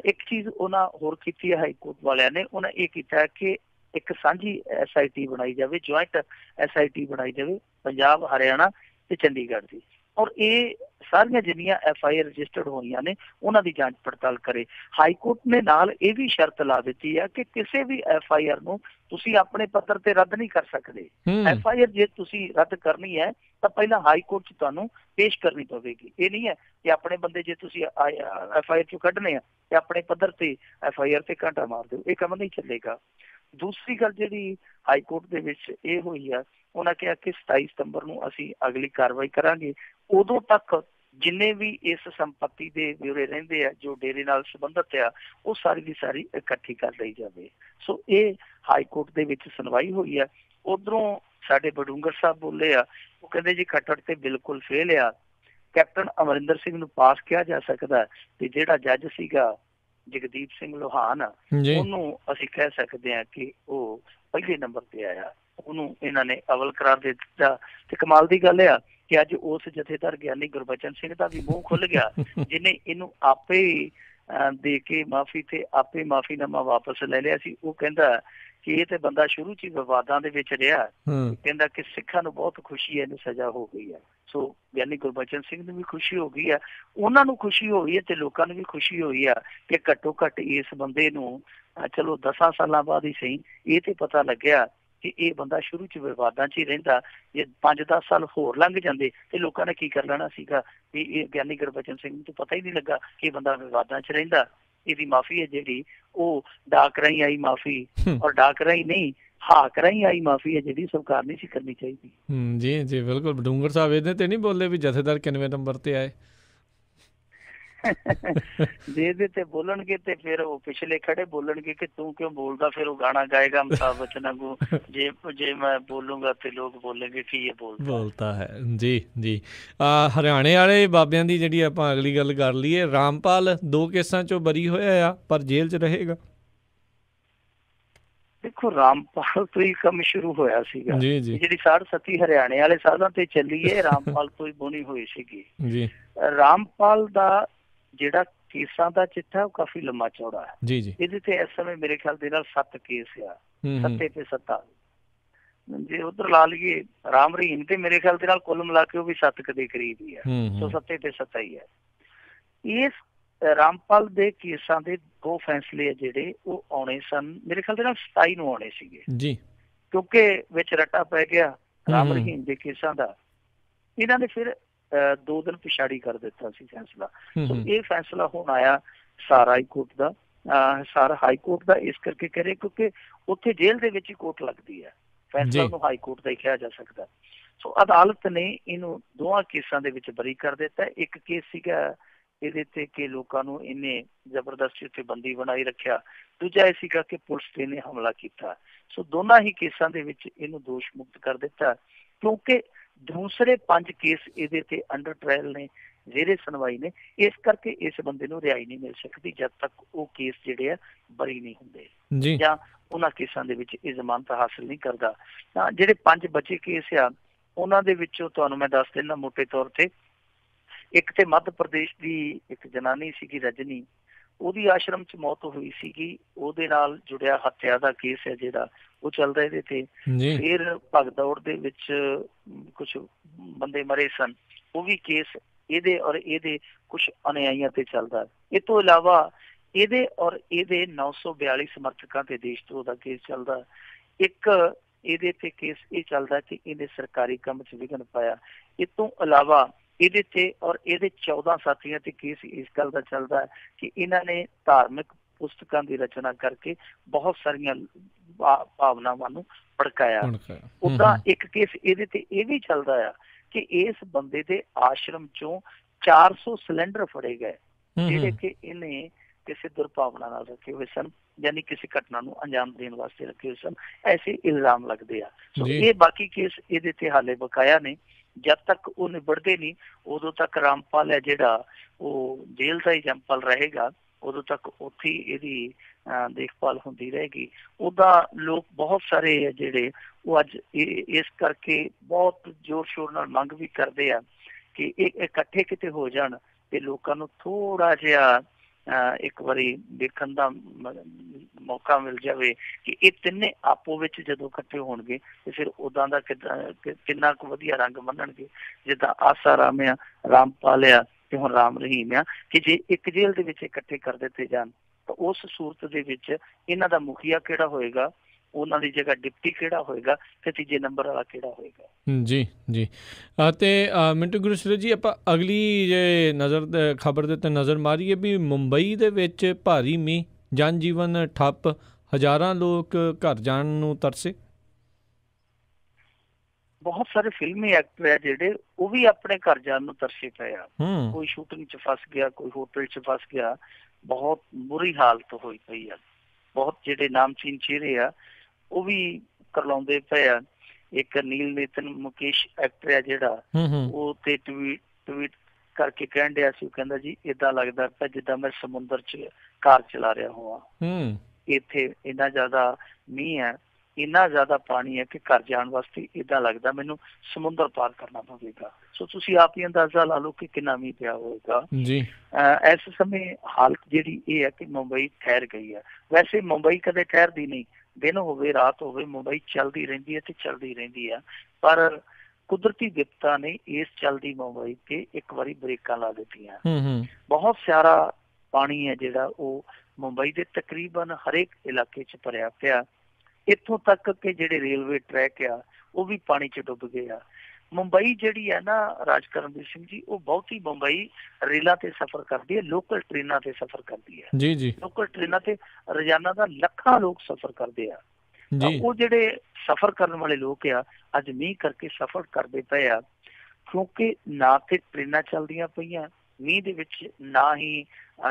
ਇੱਕ ਚੀਜ਼ ਉਹਨਾਂ ਹੋਰ ਕੀਤੀ ਹੈ ਹਾਈ ਕੋਰਟ ਵਾਲਿਆਂ ਨੇ, ਉਹਨਾਂ ਇਹ ਕੀਤਾ ਕਿ ਇੱਕ ਸਾਂਝੀ SIT ਬਣਾਈ ਜਾਵੇ, ਜੁਆਇੰਟ SIT ਬਣਾਈ ਜਾਵੇ ਪੰਜਾਬ, ਹਰਿਆਣਾ ਤੇ ਚੰਡੀਗੜ੍ਹ ਦੀ, ਔਰ ਇਹ ਸਾਰੀਆਂ ਜਿੰਨੀਆਂ FIR ਰਜਿਸਟਰਡ ਹੋਈਆਂ ਨੇ ਉਹਨਾਂ ਦੀ ਜਾਂਚ ਪੜਤਾਲ ਕਰੇ। ਹਾਈ ਕੋਰਟ ਨੇ ਨਾਲ ਇਹ ਵੀ ਸ਼ਰਤ ਲਾ ਦਿੱਤੀ ਹੈ ਕਿ ਕਿਸੇ ਵੀ FIR ਨੂੰ ਤੁਸੀਂ ਆਪਣੇ ਪੱਧਰ ਤੇ ਰੱਦ ਨਹੀਂ ਕਰ ਸਕਦੇ। FIR ਜੇ ਤੁਸੀਂ ਰੱਦ ਕਰਨੀ ਹੈ ਤਾਂ ਪਹਿਲਾਂ ਹਾਈ ਕੋਰਟ 'ਚ ਤੁਹਾਨੂੰ ਪੇਸ਼ ਕਰਨੀ ਪਵੇਗੀ। ਇਹ ਨਹੀਂ ਹੈ ਕਿ ਆਪਣੇ ਬੰਦੇ ਜੇ ਤੁਸੀਂ FIR 'ਚੋਂ ਕੱਢਣੇ ਆ ਤੇ ਆਪਣੇ ਪੱਧਰ ਤੇ FIR ਤੇ ਘਾਟਾ ਮਾਰ ਦਿਓ, ਇਹ ਕੰਮ ਨਹੀਂ ਚੱਲੇਗਾ। ਦੂਸਰੀ ਗੱਲ ਜਿਹੜੀ ਹਾਈ ਕੋਰਟ ਦੇ ਵਿੱਚ ਇਹ ਹੋਈ ਆ, ਉਹਨਾਂ ਕਿਹਾ ਕਿ 27 ਸਤੰਬਰ ਨੂੰ ਅਸੀਂ ਅਗਲੀ ਕਾਰਵਾਈ ਕਰਾਂਗੇ। ਉਦੋਂ ਤੱਕ ਜਿੰਨੇ ਵੀ ਇਸ ਸੰਪੱਤੀ ਦੇ ਵਿਉਰੇ ਰਹਿੰਦੇ ਆ ਜੋ ਡੇਰੇ ਨਾਲ ਸੰਬੰਧਿਤ ਆ, ਉਹ ਸਾਰੀ ਦੀ ਸਾਰੀ ਇਕੱਠੀ ਕਰ ਲਈ ਜਾਵੇ। ਸੋ ਇਹ ਹਾਈ ਕੋਰਟ ਦੇ ਵਿੱਚ ਸੁਣਵਾਈ ਹੋਈ ਆ। ਉਧਰੋਂ ਸਾਡੇ ਬਡੂੰਗਰ ਸਾਹਿਬ ਬੋਲੇ ਆ, ਉਹ ਕਹਿੰਦੇ ਜੀ ਖੱਟੜ ਤੇ ਬਿਲਕੁਲ ਫੇਲ ਆ, ਕੈਪਟਨ ਅਮਰਿੰਦਰ ਸਿੰਘ ਨੂੰ ਪਾਸ ਕਿਹਾ ਜਾ ਸਕਦਾ ਤੇ ਜਿਹੜਾ ਜੱਜ ਸੀਗਾ ਜਗਦੀਪ ਸਿੰਘ ਲੋਹਾਨ, ਉਹਨੂੰ ਅਸੀਂ ਕਹਿ ਸਕਦੇ ਹਾਂ ਕਿ ਉਹ ਪਹਿਲੇ ਨੰਬਰ ਤੇ ਆਇਆ, ਉਹਨੂੰ ਇਹਨਾਂ ਨੇ ਅਵਲ ਕਰਾਰ ਦੇ ਦਿੱਤਾ। ਤੇ ਕਮਾਲ ਦੀ ਗੱਲ ਆ ਕਿ ਅੱਜ ਉਸ ਜਥੇਦਾਰ ਗਿਆਨੀ ਗੁਰਬਚਨ ਸਿੰਘ ਦਾ ਵੀ ਮੂੰਹ ਖੁੱਲ ਗਿਆ, ਜਿਹਨੇ ਇਹਨੂੰ ਆਪੇ ਦੇ ਕੇ ਮਾਫੀ ਤੇ ਆਪੇ ਮਾਫੀਨਾਮਾ ਵਾਪਸ ਲੈ ਲਿਆ ਸੀ। ਉਹ ਕਹਿੰਦਾ ਕਿ ਇਹ ਤੇ ਬੰਦਾ ਸ਼ੁਰੂ 'ਚ ਹੀ ਵਿਵਾਦਾਂ ਦੇ ਵਿੱਚ ਰਿਹਾ, ਕਹਿੰਦਾ ਕਿ ਸਿੱਖਾਂ ਨੂੰ ਬਹੁਤ ਖੁਸ਼ੀ ਹੈ ਇਹਨੂੰ ਸਜ਼ਾ ਹੋ ਗਈ ਹੈ। ਸੋ ਗਿਆਨੀ ਗੁਰਬਚਨ ਸਿੰਘ ਨੂੰ ਵੀ ਖੁਸ਼ੀ ਹੋ ਗਈ ਆ, ਉਹਨਾਂ ਨੂੰ ਖੁਸ਼ੀ ਹੋਈ ਹੈ ਤੇ ਲੋਕਾਂ ਨੂੰ ਵੀ ਖੁਸ਼ੀ ਹੋਈ ਆ ਕਿ ਘੱਟੋ ਘੱਟ ਇਸ ਬੰਦੇ ਨੂੰ ਚਲੋ 10 ਸਾਲਾਂ ਬਾਅਦ ਹੀ ਸਹੀ ਇਹ ਤੇ ਪਤਾ ਲੱਗਿਆ ਕਿ ਇਹ ਬੰਦਾ ਸ਼ੁਰੂ 'ਚ ਵਿਵਾਦਾਂ 'ਚ ਹੀ ਰਹਿੰਦਾ। ਜੇ 5-10 ਸਾਲ ਹੋਰ ਲੰਘ ਜਾਂਦੇ ਤੇ ਲੋਕਾਂ ਨੇ ਕੀ ਕਰ ਲੈਣਾ ਸੀਗਾ ਵੀ ਇਹ ਗਿਆਨੀ ਗੁਰਬਚਨ ਸਿੰਘ ਨੂੰ ਤਾਂ ਪਤਾ ਹੀ ਨਹੀਂ ਲੱਗਾ ਕਿ ਇਹ ਬੰਦਾ ਵਿਵਾਦਾਂ 'ਚ ਰਹਿੰਦਾ। ਇਹਦੀ ਮਾਫੀ ਹੈ ਜਿਹੜੀ ਉਹ ਡਾਕ ਰਾਹੀਂ ਆਈ ਮਾਫੀ, ਔਰ ਡਾਕ ਰਾਹੀਂ ਨਹੀਂ ਹਾਕ ਰਾਹੀਂ ਆਈ ਮਾਫੀ ਹੈ ਜਿਹੜੀ ਸਰਕਾਰ ਨਹੀਂ ਸੀ ਕਰਨੀ ਚਾਹੀਦੀ। ਜੀ ਜੀ ਬਿਲਕੁਲ। ਬਡੂੰਗਰ ਸਾਹਿਬ ਇਹਦੇ ਤੇ ਨਹੀਂ ਬੋਲੇ ਵੀ ਜਥੇਦਾਰ ਕਿੰਨਵੇਂ ਨੰਬਰ ਤੇ ਆਏ? ਜੇ ਇਹਦੇ ਤੇ ਬੋਲਣਗੇ ਤੇ ਫਿਰ ਉਹ ਪਿਛਲੇ ਖੜੇ ਬੋਲਣਗੇ ਕਿ ਤੂੰ ਕਿਉਂ ਬੋਲਦਾ, ਫਿਰ ਉਹ ਗਾਣਾ ਗਾਏਗਾ ਅਮਿਤਾਭ ਬੱਚਨ ਵਾਂਗੂ, ਜੇ ਮੈਂ ਬੋਲੂੰਗਾ ਤੇ ਲੋਕ ਬੋਲਣਗੇ ਕਿ ਇਹ ਬੋਲਤਾ ਹੈ। ਜੀ ਜੀ। ਹਰਿਆਣੇ ਵਾਲੇ ਬਾਬਿਆਂ ਦੀ ਜਿਹੜੀ ਆਪਾਂ ਅਗਲੀ ਗੱਲ ਕਰ ਲਈਏ, ਰਾਮਪਾਲ 2 ਕੇਸਾਂ 'ਚੋਂ ਬਰੀ ਹੋਇਆ ਆ ਪਰ ਜੇਲ੍ਹ 'ਚ ਰਹੇਗਾ। ਦੇਖੋ ਰਾਮਪਾਲ ਤੋਂ ਹੀ ਕੰਮ ਸ਼ੁਰੂ ਹੋਇਆ ਸੀਗਾ, ਜਿਹੜੀ ਸਾੜ ਸਤੀ ਹਰਿਆਣੇ ਵਾਲੇ ਸਾਧਾਂ ਤੇ ਚੱਲੀ ਹੈ ਰਾਮਪਾਲ ਤੋਂ ਹੀ ਬੁਣੀ ਹੋਈ ਸੀਗੀ। ਰਾਮਪਾਲ ਦਾ ਜਿਹੜਾ ਕੇਸਾਂ ਦਾ ਚਿੱਠਾ ਉਹ ਕਾਫੀ ਲੰਮਾ ਚੌੜਾ ਹੈ। ਇਹਦੇ ਤੇ ਇਸ ਸਮੇਂ ਮੇਰੇ ਖਿਆਲ ਦੇ ਨਾਲ 7 ਕੇਸ ਆ, 7 ਤੇ 7। ਜੇ ਉਧਰ ਲਾ ਲਈਏ ਰਾਮ ਰਹੀਮ ਤੇ ਮੇਰੇ ਖਿਆਲ ਦੇ ਨਾਲ ਕੁੱਲ ਮਿਲਾ ਕੇ ਉਹ ਵੀ 7 ਦੇ ਕਰੀਬ ਹੀ ਆ। ਸੋ 7 ਤੇ 7 ਹੀ ਹੈ। ਇਸ ਰਾਮਪਾਲ ਦੇ ਕੇਸਾਂ ਦੇ 2 ਫੈਸਲੇ ਆ ਜਿਹੜੇ ਉਹ ਆਉਣੇ ਸਨ ਮੇਰੇ ਖਿਆਲ ਦੇ ਨਾਲ 27 ਨੂੰ ਆਉਣੇ ਸੀਗੇ, ਕਿਉਂਕਿ ਵਿੱਚ ਰੱਟਾ ਪੈ ਗਿਆ ਰਾਮ ਰਹੀਮ ਦੇ ਕੇਸਾਂ ਦਾ। ਇਹਨਾਂ ਨੇ ਫਿਰ 2 ਦਿਨ ਪਿਛਾੜੀ ਕਰ ਦਿੱਤਾ ਸੀ ਫੈਸਲਾ। ਸੋ ਇਹ ਫੈਸਲਾ ਹੁਣ ਆਇਆ ਹਿਸਾਰ ਹਾਈ ਕੋਰਟ ਦਾ। ਹਿਸਾਰ ਹਾਈ ਕੋਰਟ ਦਾ ਇਸ ਕਰਕੇ ਕਹਿ ਰਹੇ ਕਿਉਂਕਿ ਉੱਥੇ ਜੇਲ੍ਹ ਦੇ ਵਿੱਚ ਹੀ ਕੋਰਟ ਲੱਗਦੀ ਹੈ, ਫੈਸਲਾ ਨੂੰ ਹਾਈ ਕੋਰਟ ਦਾ ਹੀ ਕਿਹਾ ਜਾ ਸਕਦਾ। ਸੋ ਅਦਾਲਤ ਨੇ ਇਹਨੂੰ 2 ਕੇਸਾਂ ਦੇ ਵਿੱਚ ਬਰੀ ਕਰ ਦਿੱਤਾ। ਇੱਕ ਕੇਸ ਸੀਗਾ ਇਹਦੇ ਤੇ ਕਿ ਲੋਕਾਂ ਨੂੰ ਇਹਨੇ ਜ਼ਬਰਦਸਤੀ ਉੱਤੇ ਬੰਦੀ ਬਣਾਈ ਰੱਖਿਆ, ਦੂਜਾ ਇਹ ਸੀਗਾ ਕਿ ਪੁਲਿਸ ਤੇ ਇਹਨੇ ਹਮਲਾ ਕੀਤਾ। ਸੋ ਦੋਨਾਂ ਹੀ ਕੇਸਾਂ ਦੇ ਵਿੱਚ ਇਹਨੂੰ ਦੋਸ਼ ਮੁਕਤ ਕਰ ਦਿੱਤਾ, ਕਿਉਂਕਿ ਦੂਸਰੇ 5 ਕੇਸ ਇਹਦੇ ਤੇ ਅੰਡਰ ਟ੍ਰਾਇਲ ਨੇ, ਜ਼ੇਰੇ ਸੁਣਵਾਈ ਨੇ। ਇਸ ਕਰਕੇ ਇਸ ਬੰਦੇ ਨੂੰ ਰਿਹਾਈ ਨਹੀਂ ਮਿਲ ਸਕਦੀ ਜਦ ਤੱਕ ਉਹ ਕੇਸ ਜਿਹੜੇ ਆ ਬਰੀ ਨਹੀਂ ਹੁੰਦੇ ਜਾਂ ਉਹਨਾਂ ਕੇਸਾਂ ਦੇ ਵਿੱਚ ਇਹ ਜ਼ਮਾਨਤ ਹਾਸਿਲ ਨਹੀਂ ਕਰਦਾ। ਤਾਂ ਜਿਹੜੇ 5 ਬਚੇ ਕੇਸ ਆ ਉਹਨਾਂ ਦੇ ਵਿੱਚੋਂ ਤੁਹਾਨੂੰ ਮੈਂ ਦੱਸ ਦਿੰਦਾ ਮੋਟੇ ਤੌਰ ਤੇ। ਇੱਕ ਤੇ ਮੱਧ ਪ੍ਰਦੇਸ਼ ਦੀ ਇੱਕ ਜਨਾਨੀ ਸੀਗੀ ਰਜਨੀ, ਉਹਦੀ ਆਸ਼ਰਮ 'ਚ ਮੌਤ ਹੋਈ ਸੀਗੀ, ਉਹਦੇ ਨਾਲ ਜੁੜਿਆ ਹੱਤਿਆ ਦਾ ਕੇਸ ਹੈ ਜਿਹੜਾ ਉਹ ਚੱਲਦਾ ਇਹਦੇ ਤੇ। ਫਿਰ ਭਗਦੌੜ ਦੇ ਵਿੱਚ ਕੁਝ ਬੰਦੇ ਮਰੇ ਸਨ, ਉਹ ਵੀ ਕੇਸ ਇਹਦੇ ਔਰ ਇਹਦੇ ਕੁਝ ਅਨੁਯਾਈਆਂ ਤੇ ਚੱਲਦਾ। ਇਹ ਤੋਂ ਇਲਾਵਾ ਇਹਦੇ ਔਰ ਇਹਦੇ 942 ਸਮਰਥਕਾਂ ਤੇ ਦੇਸ਼ ਧਰੋਹ ਦਾ ਕੇਸ ਚੱਲਦਾ। ਇੱਕ ਇਹਦੇ ਤੇ ਕੇਸ ਇਹ ਚੱਲਦਾ ਕਿ ਇਹਨੇ ਸਰਕਾਰੀ ਕੰਮ 'ਚ ਵਿਘਨ ਪਾਇਆ। ਇਹ ਤੋਂ ਇਲਾਵਾ ਇਹਦੇ ਤੇ ਔਰ ਇਹਦੇ 14 ਸਾਥੀਆਂ ਤੇ ਕੇਸ ਇਸ ਗੱਲ ਦਾ ਚੱਲਦਾ ਹੈ ਕਿ ਇਹਨਾਂ ਨੇ ਧਾਰਮਿਕ ਪੁਸਤਕਾਂ ਦੀ ਰਚਨਾ ਕਰਕੇ ਬਹੁਤ ਸਾਰੀਆਂ ਭਾਵਨਾਵਾਂ ਨੂੰ ਭੜਕਾਇਆ। ਉਦਾਂ ਇੱਕ ਕੇਸ ਇਹਦੇ ਤੇ ਇਹ ਵੀ ਚੱਲਦਾ ਆ ਕਿ ਇਸ ਬੰਦੇ ਦੇ ਆਸ਼ਰਮ ਚੋਂ 400 ਸਿਲੰਡਰ ਫੜੇ ਗਏ ਜਿਹੜੇ ਕਿ ਇਹਨੇ ਕਿਸੇ ਦੁਰਭਾਵਨਾ ਨਾਲ ਰੱਖੇ ਹੋਏ ਸਨ, ਯਾਨੀ ਕਿਸੇ ਘਟਨਾ ਨੂੰ ਅੰਜਾਮ ਦੇਣ ਵਾਸਤੇ ਰੱਖੇ ਹੋਏ ਸਨ। ਐਸੇ ਇਲਜ਼ਾਮ ਲੱਗਦੇ ਆ। ਸੋ ਇਹ ਬਾਕੀ ਕੇਸ ਇਹਦੇ ਤੇ ਹਾਲੇ ਬਕਾਇਆ ਨੇ। ਜਦ ਤੱਕ ਉਹ ਨਿਬੜਦੇ ਨਹੀਂ ਉਦੋਂ ਤੱਕ ਰਾਮਪਾਲ ਹੈ ਜਿਹੜਾ ਉਹ ਜੇਲ੍ਹ ਦਾ ਹੀ ਜੰਪਲ ਰਹੇਗਾ, ਉਦੋਂ ਤੱਕ ਉੱਥੇ ਇਹਦੀ ਦੇਖਭਾਲ ਹੁੰਦੀ ਰਹੇਗੀ। ਉਹਦਾ ਲੋਕ ਬਹੁਤ ਸਾਰੇ ਆ ਜਿਹੜੇ ਉਹ ਅੱਜ ਇਸ ਕਰਕੇ ਬਹੁਤ ਜ਼ੋਰ ਸ਼ੋਰ ਨਾਲ ਮੰਗ ਵੀ ਕਰਦੇ ਆ ਕਿ ਇਹ ਇਕੱਠੇ ਕਿਤੇ ਹੋ ਜਾਣ ਤੇ ਲੋਕਾਂ ਨੂੰ ਥੋੜਾ ਜਿਹਾ ਇੱਕ ਵਾਰੀ ਦੇਖਣ ਦਾ ਮੌਕਾ ਮਿਲ ਜਾਵੇ ਕਿ ਇਹ ਤਿੰਨੇ ਆਪੋ ਵਿੱਚ ਜਦੋਂ ਇਕੱਠੇ ਹੋਣਗੇ ਤੇ ਫਿਰ ਉਦਾਂ ਦਾ ਕਿੰਨਾ ਕੁ ਵਧੀਆ ਰੰਗ ਬੰਨਣਗੇ। ਜਿੱਦਾਂ ਆਸਾ ਰਾਮ ਆ, ਰਾਮਪਾਲ ਆ ਤੇ ਹੁਣ ਰਾਮ ਰਹੀਮ ਆ, ਕਿ ਜੇ ਇੱਕ ਜੇਲ੍ਹ ਦੇ ਵਿੱਚ ਇਕੱਠੇ ਕਰ ਦਿੱਤੇ ਜਾਣ ਤਾਂ ਉਸ ਸੂਰਤ ਦੇ ਵਿੱਚ ਇਹਨਾਂ ਦਾ ਮੁਖੀਆ ਕਿਹੜਾ ਹੋਏਗਾ, ਉਹਨਾਂ ਦੀ ਜਗ੍ਹਾ ਡਿਪਟੀ ਕਿਹੜਾ ਹੋਏਗਾ ਤੇ ਤੀਜੇ ਨੰਬਰ ਵਾਲਾ ਕਿਹੜਾ ਹੋਏਗਾ। ਜੀ ਜੀ। ਅਤੇ ਮਿੰਟੂ ਗੁਰਸੇਵਕ ਜੀ, ਆਪਾਂ ਅਗਲੀ ਜੇ ਖਬਰ ਦੇ ਉੱਤੇ ਨਜ਼ਰ ਮਾਰੀਏ ਵੀ ਮੁੰਬਈ ਦੇ ਵਿੱਚ ਭਾਰੀ ਮੀਂਹ, ਜਨ ਜੀਵਨ ਠੱਪ, ਹਜ਼ਾਰਾਂ ਲੋਕ ਘਰ ਜਾਣ ਨੂੰ ਤਰਸੇ। ਬਹੁਤ ਸਾਰੇ ਫਿਲਮੀ ਐਕਟਰ ਆ ਜਿਹੜੇ ਉਹ ਵੀ ਆਪਣੇ ਘਰ ਜਾਣ ਨੂੰ ਤਰਸੇ ਪਏ ਆ। ਕੋਈ ਸ਼ੂਟਿੰਗ 'ਚ ਫਸ ਗਿਆ, ਕੋਈ ਹੋਟਲ 'ਚ ਫਸ ਗਿਆ। ਬਹੁਤ ਬੁਰੀ ਹਾਲਤ ਹੋਈ ਪਈ ਆ। ਬਹੁਤ ਜਿਹੜੇ ਨਾਮਚੀਨ ਚਿਹਰੇ ਆ ਉਹ ਵੀ ਕਰਲਾਉਂਦੇ ਪਏ ਆ। ਇੱਕ ਨੀਲ ਨਿਤਨ ਮੁਕੇਸ਼ ਐਕਟਰ ਆ ਜਿਹੜਾ ਉਹ ਤੇ ਟਵੀਟ ਕਰਕੇ ਕਹਿਣ ਡਿਆ ਸੀ, ਉਹ ਕਹਿੰਦਾ ਜੀ ਏਦਾਂ ਲੱਗਦਾ ਪਿਆ ਜਿੱਦਾਂ ਮੈਂ ਸਮੁੰਦਰ 'ਚ ਕਾਰ ਚਲਾ ਰਿਹਾ ਹੋਵਾਂ। ਇੱਥੇ ਇੰਨਾ ਜ਼ਿਆਦਾ ਮੀਂਹ ਹੈ, ਇੰਨਾ ਜ਼ਿਆਦਾ ਪਾਣੀ ਹੈ ਕਿ ਘਰ ਜਾਣ ਵਾਸਤੇ ਏਦਾਂ ਲੱਗਦਾ ਮੈਨੂੰ ਸਮੁੰਦਰ ਪਾਰ ਕਰਨਾ ਪਵੇਗਾ। ਸੋ ਤੁਸੀਂ ਆਪ ਹੀ ਅੰਦਾਜ਼ਾ ਲਾ ਲਓ ਕਿ ਕਿੰਨਾ ਮੀਂਹ ਪਿਆ ਹੋਵੇਗਾ। ਇਸ ਸਮੇਂ ਹਾਲਤ ਜਿਹੜੀ ਇਹ ਹੈ ਕਿ ਮੁੰਬਈ ਠਹਿਰ ਗਈ ਹੈ। ਵੈਸੇ ਮੁੰਬਈ ਕਦੇ ਠਹਿਰਦੀ ਨਹੀਂ, ਦਿਨ ਹੋਵੇ ਰਾਤ ਹੋਵੇ ਮੁੰਬਈ ਚੱਲਦੀ ਰਹਿੰਦੀ ਹੈ ਤੇ ਚੱਲਦੀ ਰਹਿੰਦੀ ਹੈ। ਪਰ ਕੁਦਰਤੀ ਵਿਪਤਾ ਨੇ ਇਸ ਚੱਲਦੀ ਮੁੰਬਈ ਤੇ ਇੱਕ ਵਾਰੀ ਬ੍ਰੇਕਾਂ ਲਾ ਦਿੱਤੀਆਂ। ਬਹੁਤ ਸਾਰਾ ਪਾਣੀ ਹੈ ਜਿਹੜਾ ਉਹ ਮੁੰਬਈ ਦੇ ਤਕਰੀਬਨ ਹਰੇਕ ਇਲਾਕੇ 'ਚ ਭਰਿਆ ਪਿਆ। ਇੱਥੋਂ ਤੱਕ ਕਿ ਜਿਹੜੇ ਰੇਲਵੇ ਟਰੈਕ ਆ ਉਹ ਵੀ ਪਾਣੀ 'ਚ ਡੁੱਬ ਗਏ ਆ। ਮੁੰਬਈ ਜਿਹੜੀ ਹੈ ਨਾ ਰਾਜ ਕਰਮਵੀਰ ਸਿੰਘ ਜੀ, ਉਹ ਬਹੁਤੀ ਮੁੰਬਈ ਰੇਲਾਂ ਤੇ ਸਫ਼ਰ ਕਰਦੀ ਹੈ, ਲੋਕਲ ਟ੍ਰੇਨਾਂ ਤੇ ਸਫ਼ਰ ਕਰਦੀ ਹੈ। ਲੋਕਲ ਟ੍ਰੇਨਾਂ ਤੇ ਰੋਜ਼ਾਨਾ ਦਾ ਲੱਖਾਂ ਲੋਕ ਸਫ਼ਰ ਕਰਦੇ ਆ। ਉਹ ਜਿਹੜੇ ਸਫ਼ਰ ਕਰਨ ਵਾਲੇ ਲੋਕ ਆ ਅੱਜ ਮੀਂਹ ਕਰਕੇ ਸਫ਼ਰ ਕਰਦੇ ਪਏ ਆ, ਕਿਉਂਕਿ ਨਾ ਤੇ ਟ੍ਰੇਨਾਂ ਚੱਲਦੀਆਂ ਪਈਆਂ ਮੀਂਹ ਦੇ ਵਿੱਚ, ਨਾ ਹੀ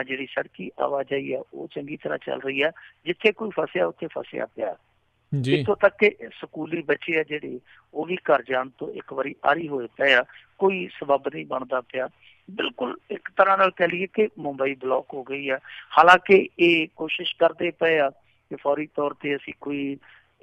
ਜਿਹੜੀ ਸੜਕੀ ਆਵਾਜਾਈ ਆ ਉਹ ਚੰਗੀ ਤਰ੍ਹਾਂ ਚੱਲ ਰਹੀ ਆ। ਜਿੱਥੇ ਕੋਈ ਫਸਿਆ ਉੱਥੇ ਫਸਿਆ ਪਿਆ। ਇੱਥੋਂ ਤੱਕ ਕਿ ਸਕੂਲੀ ਬੱਚੇ ਆ ਜਿਹੜੇ ਉਹ ਵੀ ਘਰ ਜਾਣ ਤੋਂ ਇੱਕ ਵਾਰੀ ਆਰੀ ਹੋਏ ਪਏ ਆ। ਕੋਈ ਸਬੱਬ ਨਹੀਂ ਬਣਦਾ ਪਿਆ। ਬਿਲਕੁਲ ਇੱਕ ਤਰ੍ਹਾਂ ਨਾਲ ਕਹਿ ਲਈਏ ਕਿ ਮੁੰਬਈ ਬਲੌਕ ਹੋ ਗਈ ਆ। ਹਾਲਾਂਕਿ ਇਹ ਕੋਸ਼ਿਸ਼ ਕਰਦੇ ਪਏ ਆ ਕਿ ਫੌਰੀ ਤੌਰ ਤੇ ਅਸੀਂ ਕੋਈ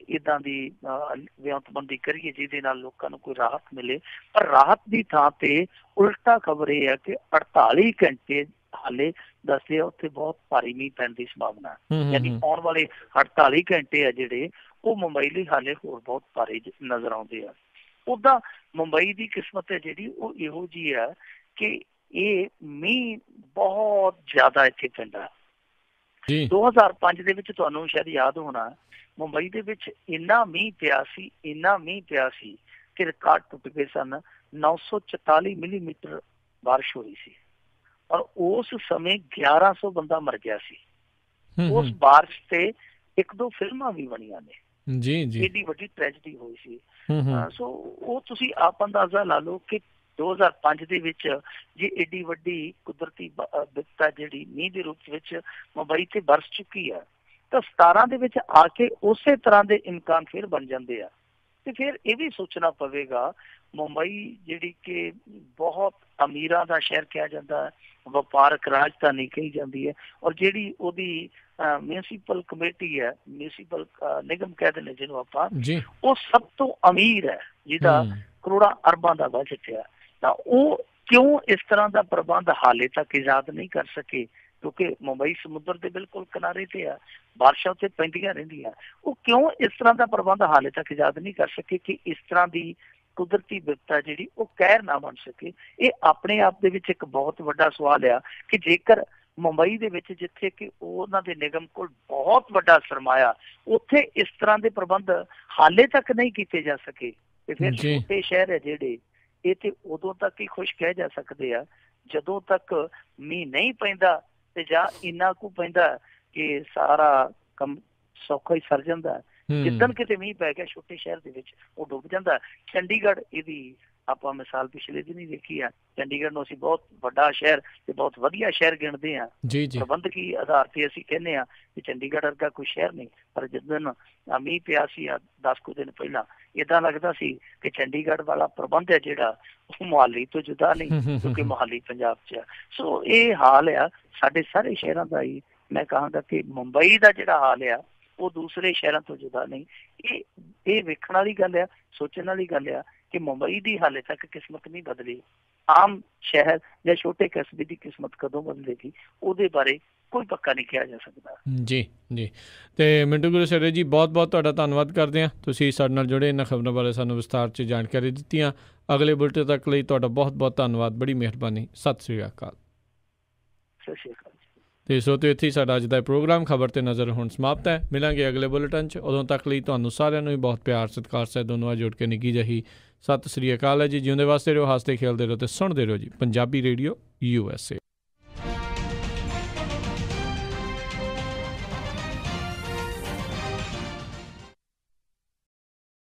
ਇੱਦਾਂ ਦੀ ਵਿਉਂਤਬੰਦੀ ਕਰੀਏ ਜਿਹਦੇ ਨਾਲ ਲੋਕਾਂ ਨੂੰ ਕੋਈ ਰਾਹਤ ਮਿਲੇ, ਪਰ ਰਾਹਤ ਦੀ ਥਾਂ ਤੇ ਉਲਟਾ ਖਬਰ ਇਹ ਹੈ ਕਿ 48 ਘੰਟੇ ਹਾਲੇ ਦੱਸਦੇ ਆ ਉੱਥੇ ਬਹੁਤ ਭਾਰੀ ਮੀਂਹ ਪੈਣ ਦੀ ਸੰਭਾਵਨਾ। ਯਾਨੀ ਆਉਣ ਵਾਲੇ 48 ਘੰਟੇ ਆ ਜਿਹੜੇ ਉਹ ਮੁੰਬਈ ਲਈ ਹਾਲੇ ਹੋਰ ਬਹੁਤ ਭਾਰੀ ਨਜ਼ਰ ਆਉਂਦੇ ਆ। ਓਦਾਂ ਮੁੰਬਈ ਦੀ ਕਿਸਮਤ ਹੈ ਜਿਹੜੀ ਉਹ ਇਹੋ ਜਿਹੀ ਆ ਕਿ ਇਹ ਮੀਂਹ ਬਹੁਤ ਜ਼ਿਆਦਾ ਇੱਥੇ ਪੈਂਦਾ। 2005 ਦੇ ਵਿੱਚ ਤੁਹਾਨੂੰ ਸ਼ਾਇਦ ਯਾਦ ਹੋਣਾ, ਮੁੰਬਈ ਦੇ ਵਿੱਚ ਇੰਨਾ ਮੀਂਹ ਪਿਆ ਸੀ ਕਿ ਰਿਕਾਰਡ ਟੁੱਟ ਗਏ ਸਨ। 944 ਮਿਲੀਮੀਟਰ ਬਾਰਿਸ਼ ਹੋਈ ਸੀ ਔਰ ਉਸ ਸਮੇਂ 1100 ਬੰਦਾ ਮਰ ਗਿਆ ਸੀ। ਉਸ ਬਾਰਿਸ਼ ਤੇ 1-2 ਫਿਲਮਾਂ ਵੀ ਬਣੀਆਂ ਨੇ। ਏਡੀ ਵੱਡੀ ਟ੍ਰੈਜਡੀ ਹੋਈ ਸੀ। ਸੋ ਉਹ ਤੁਸੀਂ ਆਪ ਅੰਦਾਜ਼ਾ ਲਾ ਲਓ ਕਿ 2005 ਦੇ ਵਿੱਚ ਜੇ ਏਡੀ ਵੱਡੀ ਕੁਦਰਤੀ ਵਿਪਤਾ ਜਿਹੜੀ ਮੀਂਹ ਦੇ ਰੂਪ ਵਿੱਚ ਮੁੰਬਈ ਤੇ ਬਰਸ ਚੁੱਕੀ ਆ, ਤਾਂ 17 ਦੇ ਵਿੱਚ ਆ ਕੇ ਉਸੇ ਤਰ੍ਹਾਂ ਦੇ ਇਮਕਾਨ ਫਿਰ ਬਣ ਜਾਂਦੇ ਆ। ਤੇ ਫਿਰ ਇਹ ਵੀ ਸੋਚਣਾ ਪਵੇਗਾ, ਮੁੰਬਈ ਜਿਹੜੀ ਕਿ ਬਹੁਤ ਅਮੀਰਾਂ ਦਾ ਸ਼ਹਿਰ ਕਿਹਾ ਜਾਂਦਾ ਹੈ, ਵਪਾਰਕ ਰਾਜਧਾਨੀ ਕਹੀ ਜਾਂਦੀ ਹੈ, ਔਰ ਜਿਹੜੀ ਉਹਦੀ ਮਿਊਨਿਸਪਲ ਕਮੇਟੀ ਹੈ, ਮਿਊਨਿਸਪਲ ਨਿਗਮ ਕਹਿ ਦਿੰਦੇ ਜਿਹਨੂੰ ਆਪਾਂ, ਉਹ ਸਭ ਤੋਂ ਅਮੀਰ ਹੈ, ਜਿਹਦਾ ਕਰੋੜਾਂ ਅਰਬਾਂ ਦਾ ਬਜਟ ਹੈ। ਤਾਂ ਉਹ ਕਿਉਂ ਇਸ ਤਰ੍ਹਾਂ ਦਾ ਪ੍ਰਬੰਧ ਹਾਲੇ ਤੱਕ ਇਜਾਦ ਨਹੀਂ ਕਰ ਸਕੇ ਕਿਉਂਕਿ ਮੁੰਬਈ ਸਮੁੰਦਰ ਦੇ ਬਿਲਕੁਲ ਕਿਨਾਰੇ ਤੇ ਆ, ਬਾਰਿਸ਼ਾਂ ਉੱਥੇ ਪੈਂਦੀਆਂ ਰਹਿੰਦੀਆਂ। ਉਹ ਕਿਉਂ ਇਸ ਤਰ੍ਹਾਂ ਦਾ ਪ੍ਰਬੰਧ ਹਾਲੇ ਤੱਕ ਇਜਾਦ ਨਹੀਂ ਕਰ ਸਕੇ ਕਿ ਇਸ ਤਰ੍ਹਾਂ ਦੀ ਕੁਦਰਤੀ ਵਿਪਤਾ ਜਿਹੜੀ ਉਹ ਕਹਿਰ ਨਾ ਬਣ ਸਕੇ। ਇਹ ਆਪਣੇ ਆਪ ਦੇ ਵਿੱਚ ਇੱਕ ਬਹੁਤ ਵੱਡਾ ਸਵਾਲ ਆ ਕਿ ਜੇਕਰ ਮੁੰਬਈ ਦੇ ਵਿੱਚ, ਜਿੱਥੇ ਕਿ ਉਹਨਾਂ ਦੇ ਨਿਗਮ ਕੋਲ ਬਹੁਤ ਵੱਡਾ ਸਰਮਾਇਆ, ਉੱਥੇ ਇਸ ਤਰ੍ਹਾਂ ਦੇ ਪ੍ਰਬੰਧ ਹਾਲੇ ਤੱਕ ਨਹੀਂ ਕੀਤੇ ਜਾ ਸਕੇ, ਤੇ ਫਿਰ ਛੋਟੇ ਸ਼ਹਿਰ ਹੈ ਜਿਹੜੇ, ਇਹ ਤੇ ਉਦੋਂ ਤੱਕ ਹੀ ਖੁਸ਼ ਕਹਿ ਜਾ ਸਕਦੇ ਆ ਜਦੋਂ ਤੱਕ ਮੀਂਹ ਨਹੀਂ ਪੈਂਦਾ, ਤੇ ਜਾਂ ਇੰਨਾ ਕੁ ਪੈਂਦਾ ਕਿ ਸਾਰਾ ਕੰਮ ਸੌਖਾ ਹੀ ਸਰ ਜਾਂਦਾ। ਜਿੱਦਣ ਕਿਤੇ ਮੀਂਹ ਪੈ ਗਿਆ ਛੋਟੇ ਸ਼ਹਿਰ ਦੇ ਵਿੱਚ, ਉਹ ਡੁੱਬ ਜਾਂਦਾ। ਚੰਡੀਗੜ੍ਹ ਇਹਦੀ ਆਪਾਂ ਮਿਸਾਲ ਪਿਛਲੇ ਦਿਨ ਹੀ ਦੇਖੀ ਆ। ਚੰਡੀਗੜ੍ਹ ਨੂੰ ਅਸੀਂ ਬਹੁਤ ਵੱਡਾ ਸ਼ਹਿਰ ਤੇ ਬਹੁਤ ਵਧੀਆ ਸ਼ਹਿਰ ਗਿਣਦੇ ਹਾਂ, ਪ੍ਰਬੰਧਕੀ ਆਧਾਰ ਤੇ ਅਸੀਂ ਕਹਿੰਦੇ ਹਾਂ ਕਿ ਚੰਡੀਗੜ੍ਹ ਵਰਗਾ ਕੋਈ ਸ਼ਹਿਰ ਨਹੀਂ। ਪਰ ਜਿੱਦਣ ਮੀਂਹ ਪਿਆ ਸੀ 10 ਕੁ ਦਿਨ ਪਹਿਲਾਂ, ਏਦਾਂ ਲੱਗਦਾ ਸੀ ਕਿ ਚੰਡੀਗੜ੍ਹ ਵਾਲਾ ਪ੍ਰਬੰਧ ਹੈ ਜਿਹੜਾ ਉਹ ਮੁਹਾਲੀ ਤੋਂ ਜੁਦਾ ਨਹੀਂ, ਕਿਉਂਕਿ ਮੁਹਾਲੀ ਪੰਜਾਬ 'ਚ ਆ। ਸੋ ਇਹ ਹਾਲ ਆ ਸਾਡੇ ਸਾਰੇ ਸ਼ਹਿਰਾਂ ਦਾ ਹੀ। ਮੈਂ ਕਹਾਂਗਾ ਕਿ ਮੁੰਬਈ ਦਾ ਜਿਹੜਾ ਹਾਲ ਆ ਉਹ ਦੂਸਰੇ ਸ਼ਹਿਰਾਂ ਤੋਂ ਜੁਦਾ ਨਹੀਂ। ਇਹ ਵੇਖਣ ਵਾਲੀ ਗੱਲ ਆ, ਸੋਚਣ ਵਾਲੀ ਗੱਲ ਆ ਕਿ ਮੁੰਬਈ ਦੀ ਹਾਲੇ ਤੱਕ ਕਿਸਮਤ ਨਹੀਂ ਬਦਲੀ। ਆਮ ਸ਼ਹਿਰ ਜਾਂ ਛੋਟੇ ਕਸਬੇ ਦੀ ਕਿਸਮਤ ਕਦੋਂ ਬਦਲੇਗੀ, ਉਹਦੇ ਬਾਰੇ ਕੋਈ ਪੱਕਾ ਨਹੀਂ ਕਿਹਾ ਜਾ ਸਕਦਾ। ਜੀ ਜੀ। ਤੇ ਮਿੰਟੂ ਗੁਰਸੇਰੇ ਜੀ, ਬਹੁਤ ਬਹੁਤ ਤੁਹਾਡਾ ਧੰਨਵਾਦ ਕਰਦੇ ਹਾਂ। ਤੁਸੀਂ ਸਾਡੇ ਨਾਲ ਜੁੜੇ, ਇਹਨਾਂ ਖਬਰਾਂ ਬਾਰੇ ਸਾਨੂੰ ਵਿਸਥਾਰ 'ਚ ਜਾਣਕਾਰੀ ਦਿੱਤੀਆਂ। ਅਗਲੇ ਬੁਲਟਨ ਤੱਕ ਲਈ ਤੁਹਾਡਾ ਬਹੁਤ ਬਹੁਤ ਧੰਨਵਾਦ, ਬੜੀ ਮਿਹਰਬਾਨੀ। ਸਤਿ ਸ਼੍ਰੀ ਅਕਾਲ। ਸਤਿ ਸ਼੍ਰੀ ਅਕਾਲ। ਤੇ ਸੋ ਤੇ ਇੱਥੇ ਸਾਡਾ ਅੱਜ ਦਾ ਪ੍ਰੋਗਰਾਮ ਖਬਰ ਤੇ ਨਜ਼ਰ ਹੁਣ ਸਮਾਪਤ ਹੈ। ਮਿਲਾਂਗੇ ਅਗਲੇ ਬੁਲੇਟਿਨ 'ਚ। ਉਦੋਂ ਤੱਕ ਲਈ ਤੁਹਾਨੂੰ ਸਾਰਿਆਂ ਨੂੰ ਹੀ ਬਹੁਤ ਪਿਆਰ ਸਤਿਕਾਰ ਸਹਿਤ ਦੋਨੋਂ ਜੁੜ ਕੇ ਨਿੱਘੀ ਜਿਹੀ ਸਤਿ ਸ਼੍ਰੀ ਅਕਾਲ ਹੈ ਜੀ। ਜਿਉਂਦੇ ਵਾਸਤੇ ਰਹੋ, ਹੱਸਦੇ ਖੇਲਦੇ ਰਹੋ ਤੇ ਸੁਣਦੇ ਰਹੋ ਜੀ ਪੰਜਾਬੀ ਰੇਡੀਓ USA।